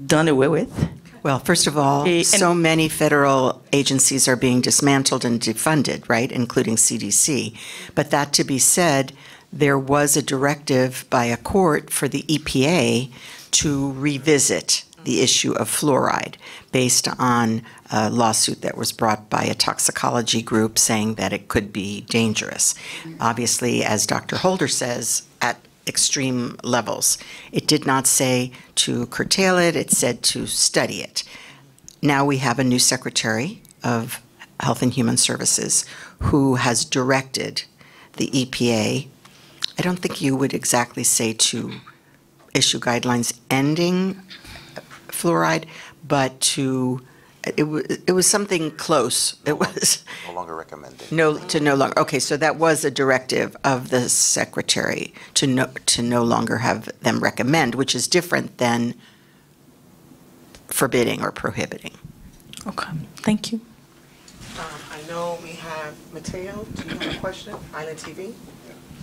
done away with?
Well, first of all, so many federal agencies are being dismantled and defunded, right, including CDC. But that to be said, there was a directive by a court for the EPA to revisit the issue of fluoride based on a lawsuit that was brought by a toxicology group saying that it could be dangerous. Obviously, as Dr. Holder says, at extreme levels. It did not say to curtail it, it said to study it. Now we have a new Secretary of Health and Human Services who has directed the EPA. I don't think you would exactly say to issue guidelines ending fluoride, but to it was something close. It was
No longer recommended.
no longer. Okay, so that was a directive of the secretary to no longer have them recommend, which is different than forbidding or prohibiting.
Okay, thank you.
I know we have Mateo. Do you have a question? Island TV.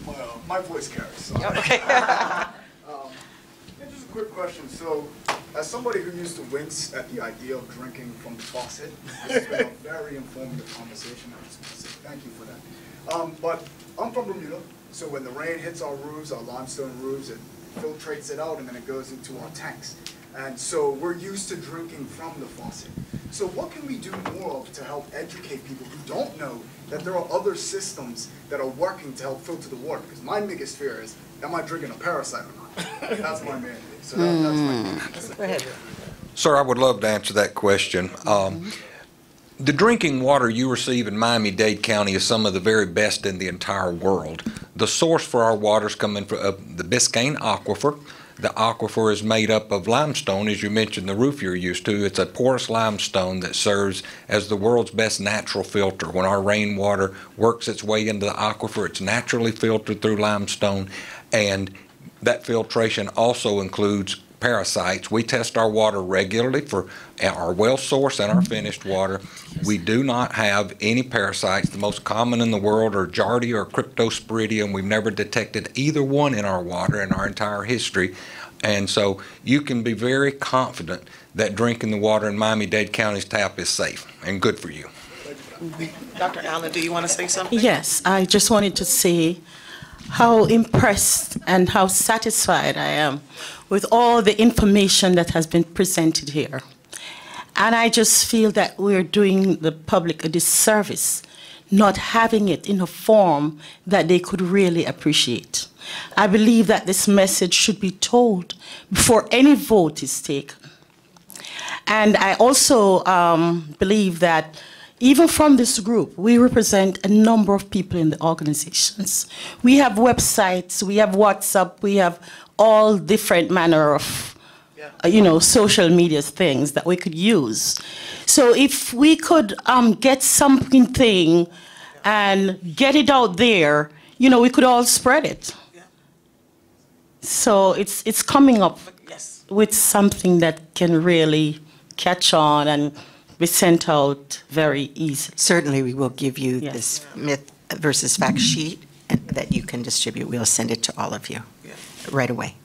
Well, my voice carries. So.
Okay.
Just a quick question. So, as somebody who used to wince at the idea of drinking from the faucet, this has been a very informative conversation. I just want to say thank you for that. But I'm from Bermuda, so when the rain hits our roofs, our limestone roofs, it filtrates it out and then it goes into our tanks. And so we're used to drinking from the faucet. So what can we do more of to help educate people who don't know that there are other systems that are working to help filter the water? Because my biggest fear is, am I drinking a parasite or not? That's my main thing. So that's my
Go ahead.
Sir, I would love to answer that question. The drinking water you receive in Miami-Dade County is some of the very best in the entire world. The source for our water is coming from the Biscayne Aquifer. The aquifer is made up of limestone, as you mentioned, the roof you're used to. It's a porous limestone that serves as the world's best natural filter. When our rainwater works its way into the aquifer, it's naturally filtered through limestone, and that filtration also includes parasites. We test our water regularly for our well source and our finished water. We do not have any parasites. The most common in the world are Giardia or Cryptosporidium. We've never detected either one in our water in our entire history. And so you can be very confident that drinking the water in Miami-Dade County's tap is safe and good for you.
Dr. Allen, do you want to say something?
Yes, I just wanted to say how impressed and how satisfied I am with all the information that has been presented here. And I just feel that we're doing the public a disservice not having it in a form that they could really appreciate. I believe that this message should be told before any vote is taken. And I also believe that even from this group, we represent a number of people in the organizations. We have websites, we have WhatsApp, we have all different manner of social media things that we could use. So if we could get something and get it out there, we could all spread it. So it's coming up with something that can really catch on and be sent out very easily.
Certainly, we will give you this myth versus fact sheet that you can distribute. We'll send it to all of you right away.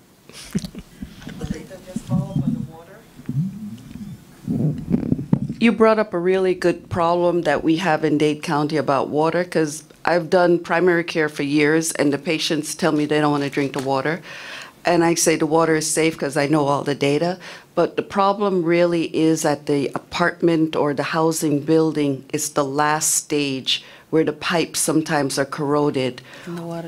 You brought up a really good problem that we have in Dade County about water, because I've done primary care for years, and the patients tell me they don't want to drink the water. And I say the water is safe because I know all the data. But the problem really is at the apartment or the housing building. It's the last stage where the pipes sometimes are corroded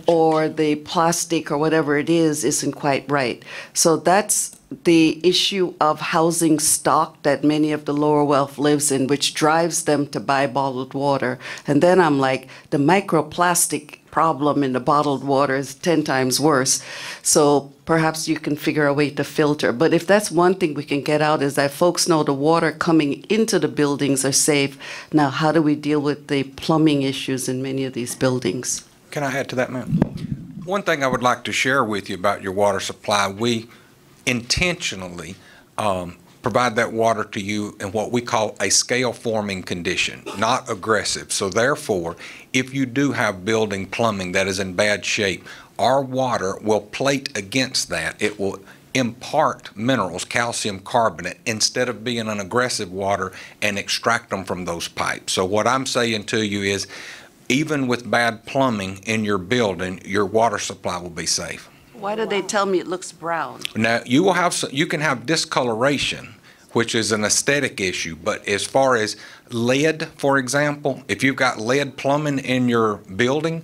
or the plastic or whatever it is isn't quite right. So that's the issue of housing stock that many of the lower wealth lives in, which drives them to buy bottled water. And then I'm like, the microplastic problem and the bottled water is 10 times worse. So perhaps you can figure a way to filter. But if that's one thing we can get out is that folks know the water coming into the buildings are safe. Now, how do we deal with the plumbing issues in many of these buildings?
Can I add to that, ma'am? One thing I would like to share with you about your water supply, we intentionally provide that water to you in what we call a scale-forming condition, not aggressive. So therefore, if you do have building plumbing that is in bad shape, our water will plate against that. It will impart minerals, calcium carbonate, instead of being an aggressive water and extract them from those pipes. So what I'm saying to you is, even with bad plumbing in your building, your water supply will be safe.
Why do they tell me it looks brown?
Now, you can have discoloration, which is an aesthetic issue, but as far as lead, for example, if you've got lead plumbing in your building,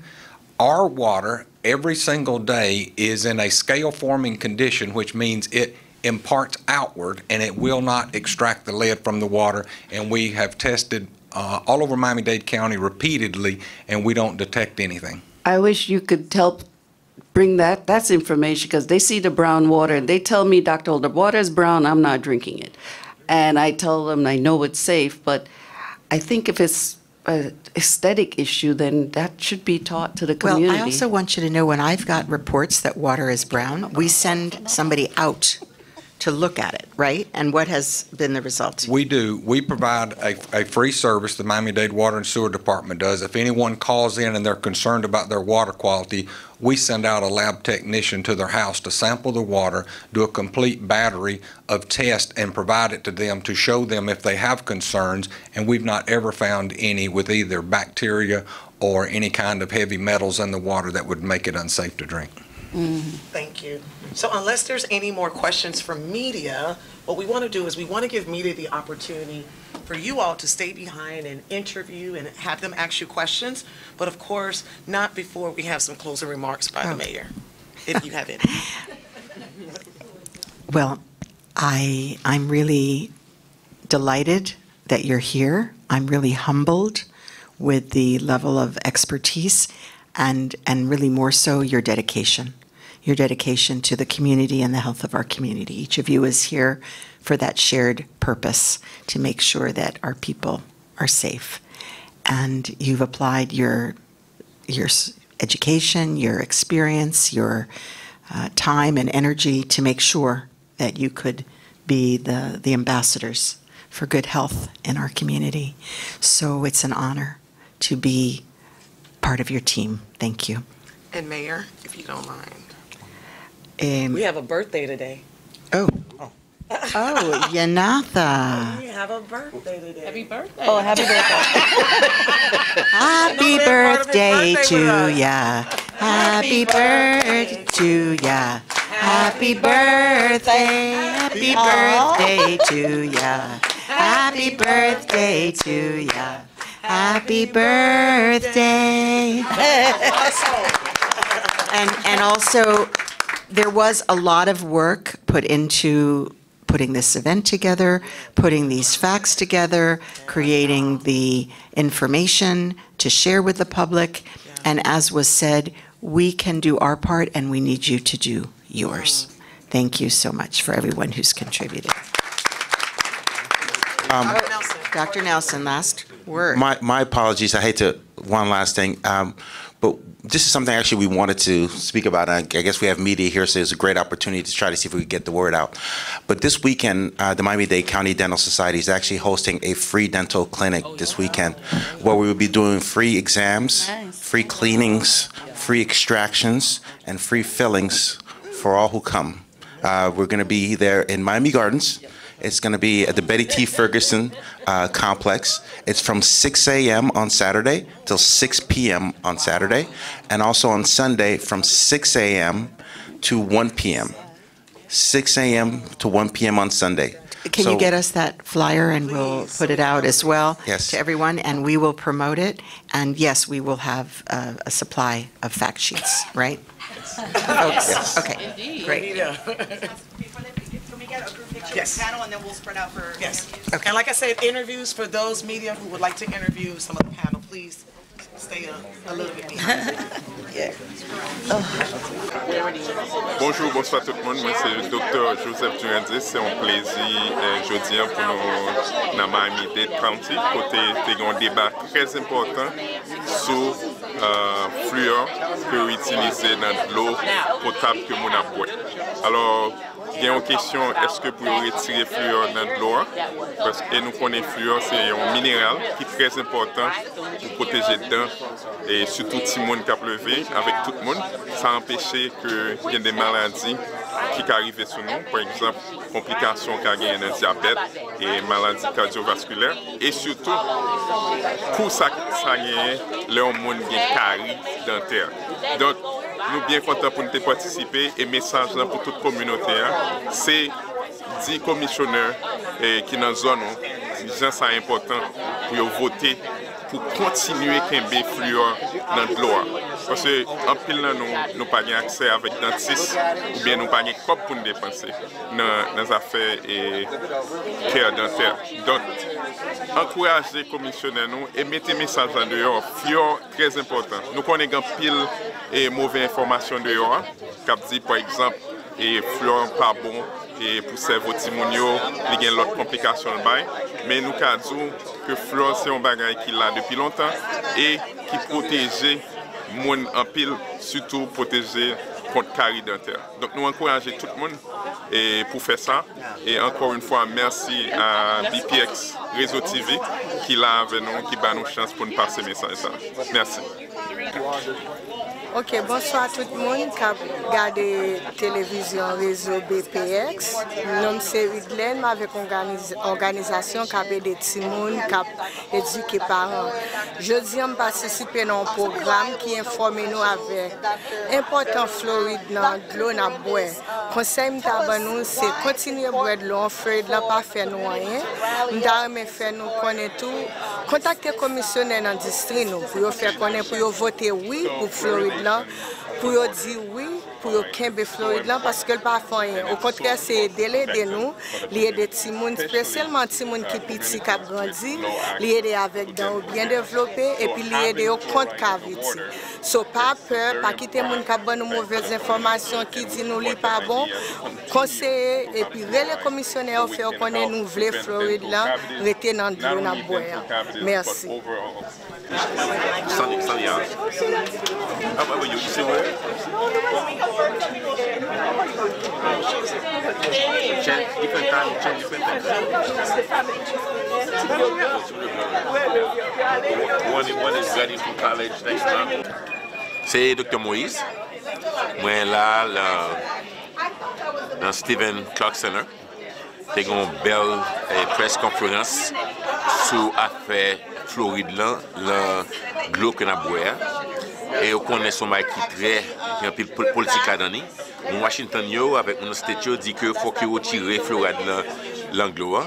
our water every single day is in a scale-forming condition, which means it imparts outward and it will not extract the lead from the water, and we have tested all over Miami-Dade County repeatedly, and we don't detect anything.
I wish you could help bring that's information, because they see the brown water and they tell me, Dr. Holder, water is brown, I'm not drinking it. And I tell them I know it's safe, but I think if it's an aesthetic issue, then that should be taught to the community.
Well, I also want you to know, when I've got reports that water is brown, we send somebody out to look at it, right? And what has been the result?
We do. We provide a free service, the Miami-Dade Water and Sewer Department does. If anyone calls in and they're concerned about their water quality, we send out a lab technician to their house to sample the water, do a complete battery of tests, and provide it to them to show them if they have concerns, and we've not ever found any with either bacteria or any kind of heavy metals in the water that would make it unsafe to drink.
Thank you. So unless there's any more questions from media, what we want to do is we want to give media the opportunity for you all to stay behind and interview and have them ask you questions, but of course, not before we have some closing remarks by the mayor, if you have any.
Well, I'm really delighted that you're here. I'm really humbled with the level of expertise and really more so your dedication to the community and the health of our community. Each of you is here for that shared purpose, to make sure that our people are safe. And you've applied your education, your experience, your time and energy to make sure that you could be the ambassadors for good health in our community. So it's an honor to be part of your team. Thank you.
And Mayor, if you don't mind.
We
have a birthday today.
Oh, Yanatha.
We have a birthday today.
Happy birthday.
Oh, happy birthday. Happy birthday to ya. Happy birthday to ya. Happy birthday. Happy birthday to ya. Happy birthday to ya. Happy birthday. And also, there was a lot of work put into putting this event together, putting these facts together, creating the information to share with the public. And as was said, we can do our part and we need you to do yours. Thank you so much for everyone who's contributed. Dr. Nelson, last word.
My apologies. I hate to, one last thing. But this is something actually we wanted to speak about. I guess we have media here, so it's a great opportunity to try to see if we can get the word out. But this weekend, the Miami-Dade County Dental Society is actually hosting a free dental clinic this weekend, where we will be doing free exams, free cleanings, free extractions, and free fillings for all who come. We're going to be there in Miami Gardens. It's going to be at the Betty T. Ferguson complex. It's from 6 a.m. on Saturday till 6 p.m. on Saturday, and also on Sunday from 6 a.m. to 1 p.m. 6 a.m. to 1 p.m. on Sunday.
Can you get us that flyer and we'll put it out as well to everyone, and we will promote it. And yes, we will have a supply of fact sheets, right?
Yes.
Okay,
Indeed.
great.
Yes.
Panel, and then we'll spread out for
interviews. Okay. And like I said, interviews for those media who would like to interview some of the panel, please stay a little bit behind.
Bonjour, bonsoir tout le monde. Moi, c'est le docteur Joseph Durandis. C'est un plaisir aujourd'hui pour nous dans Miami-Dade County. Côté un débat très important sur fluor que utiliser dans l'eau potable que nous avons. Alors, il y a une question, est-ce que pour retirer fluor dans l'eau? Parce que nous connaissons fluor, c'est un minéral qui est très important pour protéger les dents et surtout si le monde qui a levé avec tout le monde. Ça empêche qu'il y ait des maladies qui arrivent sur nous, par exemple, complications qui ont un diabète et maladies cardiovasculaires. Et surtout, pour ça, le monde qui a carie dentaire. Donc, nous sommes bien contents pour nous participer et message pour toute la communauté. C'est 10 commissionnaires qui sont dans la zone, c'est important pour voter pour continuer à avoir fluor dans l'eau. Parce qu'en pile, nous n'avons pas accès avec dentiste ou bien nous n'avons pas de cop pour nous dépenser dans les affaires et care dentaire. Donc, encourager les commissionnaires et mettre des messages en dehors. Fluor, très important. Nous connaissons pile et mauvaises informations dehors. Qui dit par exemple, et fluor pas bon et pour cerveau timonio, il y a d'autres complications. Mais nous avons dit que fluor c'est un bagage qui est là depuis longtemps et qui protège monde en pile, surtout protéger contre carie dentaire. Donc nous encourageons tout le monde pour faire ça. Et encore une fois, merci à BPX Reseau TV qui est là avec nous, qui donne nous chance pour nous passer le message. Merci.
Ok, bonsoir tout le monde qui a regardé la télévision Réseau BPX. Nom c'est Ridlen avec une organisation qui a aidé des petits monde, qui a éduqué les parents. Jeudi, on participe dans un programme qui informe nous avec important fluoride dans l'eau dans boire. Conseil nous c'est continuer à boire de l'eau, fluoride là pas faire nous rien. Nous faire nous connaître tout. Contacter le commissionnaire dans le district nous pour faire connaître pour voter oui pour fluoride là, pour dire oui pour qu'il fluoride là parce que le pas rien. Au contraire, c'est aider de nous, lier des petits monde, spécialement petits monde qui petit qui a grandi, lier avec dents bien développés et puis lier des contre cavité. So pas peur, pas quitter monde qui a bonne mauvaise information qui dit nous li pas bon, conseiller et puis les commissionnaires fait connaître nous voulons fluoride là, rester dans l'eau na boire. Merci.
C'est Dr. Moïse. Moi là, dans Stephen Clark Center, j'ai une belle presse conférence sur l'affaire Floride, de l'eau que nous avons. Et on connaît son mari qui est très politique à Dani. Washington, avec nos États, dit qu'il faut qu'il retire Floride de l'anglo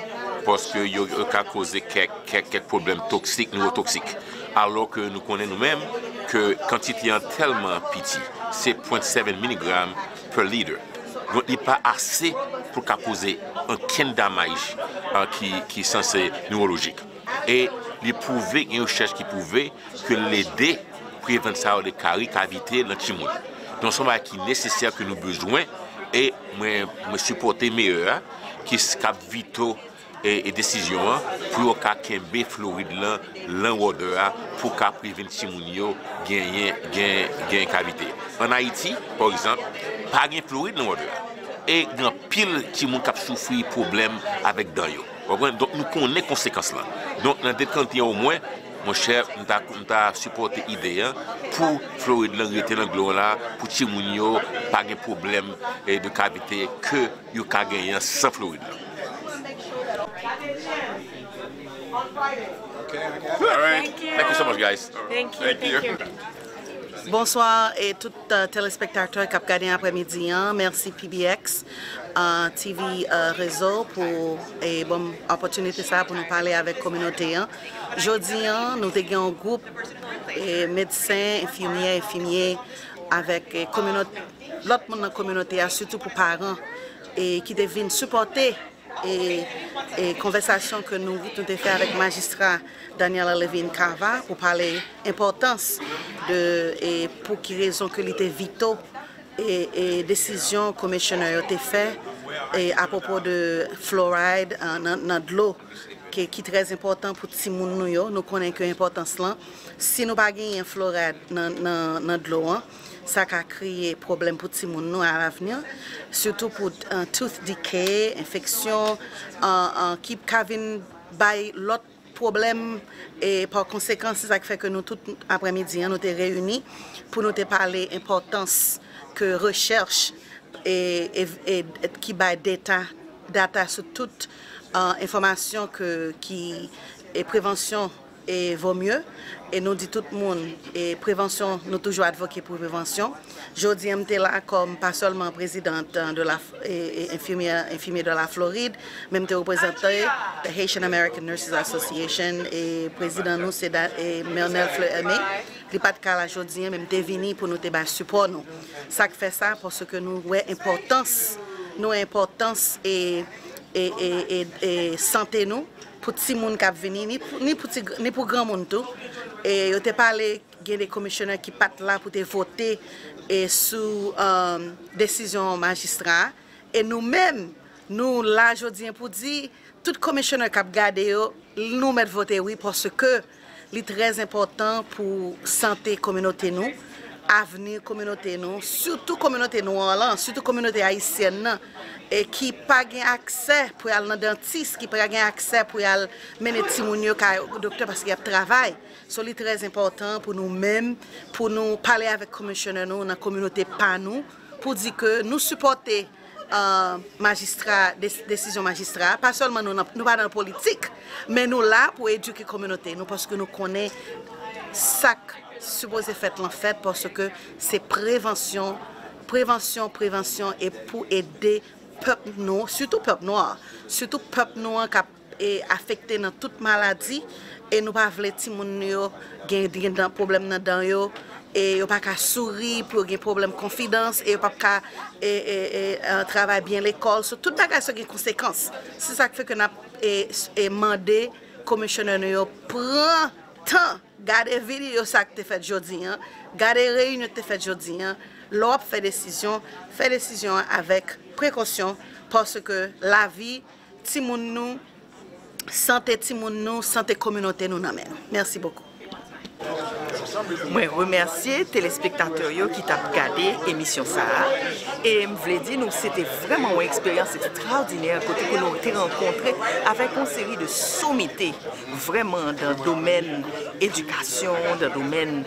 parce qu'il a causé quelques problèmes toxiques, neurotoxiques. Alors que nous connaissons nous-mêmes que la quantité est tellement petite, c'est 0.7 mg per litre. Donc il n'est pas assez pour causer un dommage qui est censé neurologique. Et il est prouvé, il y a une recherche qui prouvait que l'aider prévenir ça de caries, cavités, dans le monde. Donc c'est ce qui est nécessaire que nous avons besoin et me supporter meilleur qui est vitaux et décision pour qu'il fluoride l'odeur pour prévenir les gagner cavité. En Haïti, par exemple, pas de fluoride dans l'odeur. Et dans pile qui moun k'ap souffrir problème avec dents yo. Donc nous connaissons les conséquences là. Donc dans des cantines au moins mon cher, nous avons supporté l'idée pour Floride rester dans l'eau là, pour que les gens pas de problème de cavité que ils ont gagné sans Floride. All right. Thank you so much, guys.
Thank you.
Bonsoir et tous les téléspectateurs qui ont regardé l'après-midi. Merci PBX TV Réseau pour une bonne opportunité pour nous parler avec la communauté. Aujourd'hui, nous avons un groupe de médecins, infirmiers avec l'autre monde dans la communauté, surtout pour les parents, et qui deviennent supporter et conversation que nous avons fait avec magistrat Daniela Levine Cava pour parler importance et pour qui raison que l'été vitaux et décision commissionnaire a été fait et à propos de fluoride dans de l'eau qui est très important pour tout le monde. Nous connaissons l'importance là. Si nous n'avons pas de fluoride dans de l'eau, ça a créé problème pour tout le monde à l'avenir, surtout pour tooth decay, infection, qui viennent by l'autre problème et par conséquent c'est ça qui fait que nous tout après-midi nous sommes réunis pour nous parler l'importance que recherche et qui baille data sur toute information qui est prévention et vaut mieux. Et nous dit tout le monde, et prévention, nous toujours advoqué pour prévention. Jodi, je suis là comme pas seulement présidente de la infirmière de la Floride, même je représente la Haitian American Nurses Association et président nous c'est Mernel Fleur-Aimé. Il pas de cas là jodi, même je venu pour nous te support nous. Ça fait ça parce que nous avons importance et santé nous pour tout le monde qui vient ni pour grand monde tout. Et je te parlé des commissionnaires qui partent là pour te voter sous décision magistrat. Et nous-mêmes, nous là aujourd'hui pour dire tout commissionnaire qui a gardé nous mettre voter oui parce que c'est très important pour santé communauté nous, avenir communauté nous, surtout communauté noire, surtout communauté haïtienne et qui pas gain accès pour aller dans dentiste, qui pas gain accès pour aller mener petit moun yo au docteur parce qu'il y a travail. C'est très important pour nous-mêmes, pour nous parler avec commissionnaire nous dans la communauté pas nous pour dire que nous supporter magistrat décision magistrat pas seulement nous pas dans la politique mais nous là pour éduquer la communauté nous parce que nous connaissons ça supposé faire en fait parce que c'est prévention et pour aider peuple noir surtout peuple noir qui est affecté dans toute maladie et nous pas voulons ti moun yo gen problème dans dents yo et yo pas ka sourire pour gen problème confidence et pas ka travailler bien l'école sur toute bagage qui conséquences c'est ça qui fait que n'a demandé commissionnaire yo prend temps garder vidéo ça que tu fait aujourd'hui garder réunion que tu fait aujourd'hui l'op fait décision avec précaution parce que la vie ti moun nou santé ti moun nou santé communauté nous nan men. Merci beaucoup.
Je remercie les téléspectateurs qui ont regardé l'émission et je voulais dire que c'était vraiment une expérience extraordinaire côté que nous avons rencontré avec une série de sommités vraiment dans le domaine éducation, dans le domaine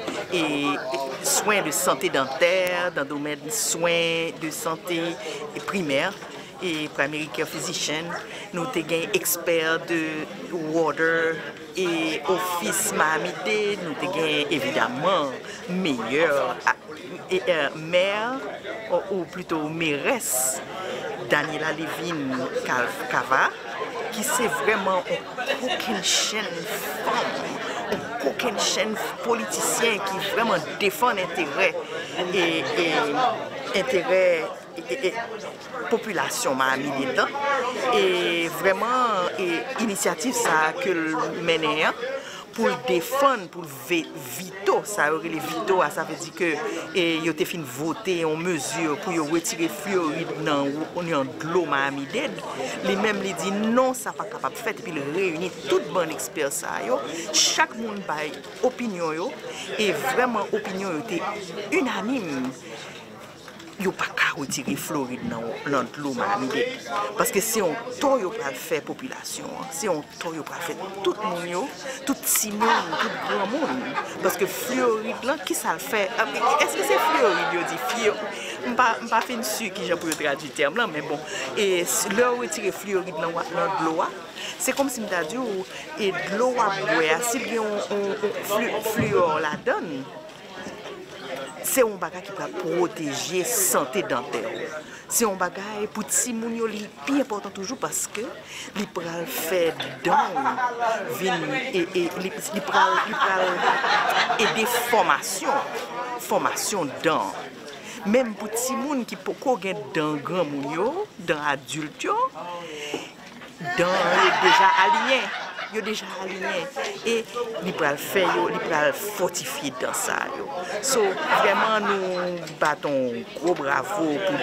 soins de santé dentaire, dans le domaine soins de santé primaire. Et primary care physician, nous avons des experts de water et office Miami-Dade, nous avons évidemment maire ou plutôt mairesse Daniela Levine Cava, qui c'est vraiment aucune chaîne femme, aucune chaîne politicien qui vraiment défend l'intérêt intérêt population Miami-Dade et vraiment initiative ça que le mener pour défendre pour vito ça aurait les vito ça veut dire que yo te fin voter en mesure pour retirer fluoride dans de l'eau Miami-Dade les mêmes les dit non ça pas capable faire et puis le réunir toute bonne expert ça yo chaque monde bail opinion yo et vraiment opinion yo était unanime. Yo pas qu'à retirer fluoride dans l'eau Miami-Dade parce que si on tord yo pas faire population si on tord yo pas faire tout le monde tout petit monde tout grand monde parce que fluoride là qui ça le fait est-ce que c'est fluoride yo dit fluoride pas fin sûr qui j'ai pour traduire terme là mais bon et leur retirer fluoride dans l'eau c'est comme si m'ta dit et de l'eau à boire si bien on fluor la donne c'est un bagage qui va protéger la santé dentaire. C'est un bagage pour les gens qui est important toujours parce que les pral fait dents et des formation dents. Même pour les gens qui ont des dents grand moun yo, dents adultes déjà alignés. Yo déjà aligné et li pral faire yo, li pral fortifier dans ça yo. So vraiment nous battons gros bravo pour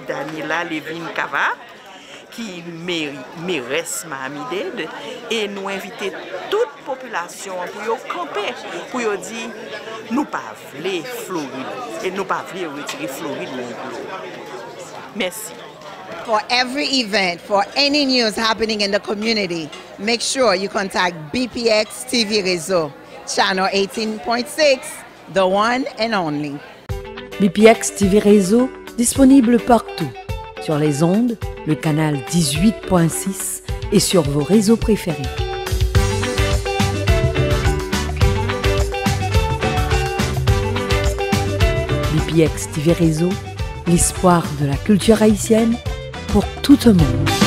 Daniela Levine Cava qui mérite Miami-Dade et nous inviter toute population pour yo camper pour yo dire nous pas vle Floride et nous pas vle retirer Floride mon boulot. Merci.
For every event, for any news happening in the community, make sure you contact BPX TV Reseau, channel 18.6, the one and only.
BPX TV Reseau, disponible partout, sur les ondes, le canal 18.6 et sur vos réseaux préférés. BPX TV Reseau, l'espoir de la culture haïtienne pour tout le monde.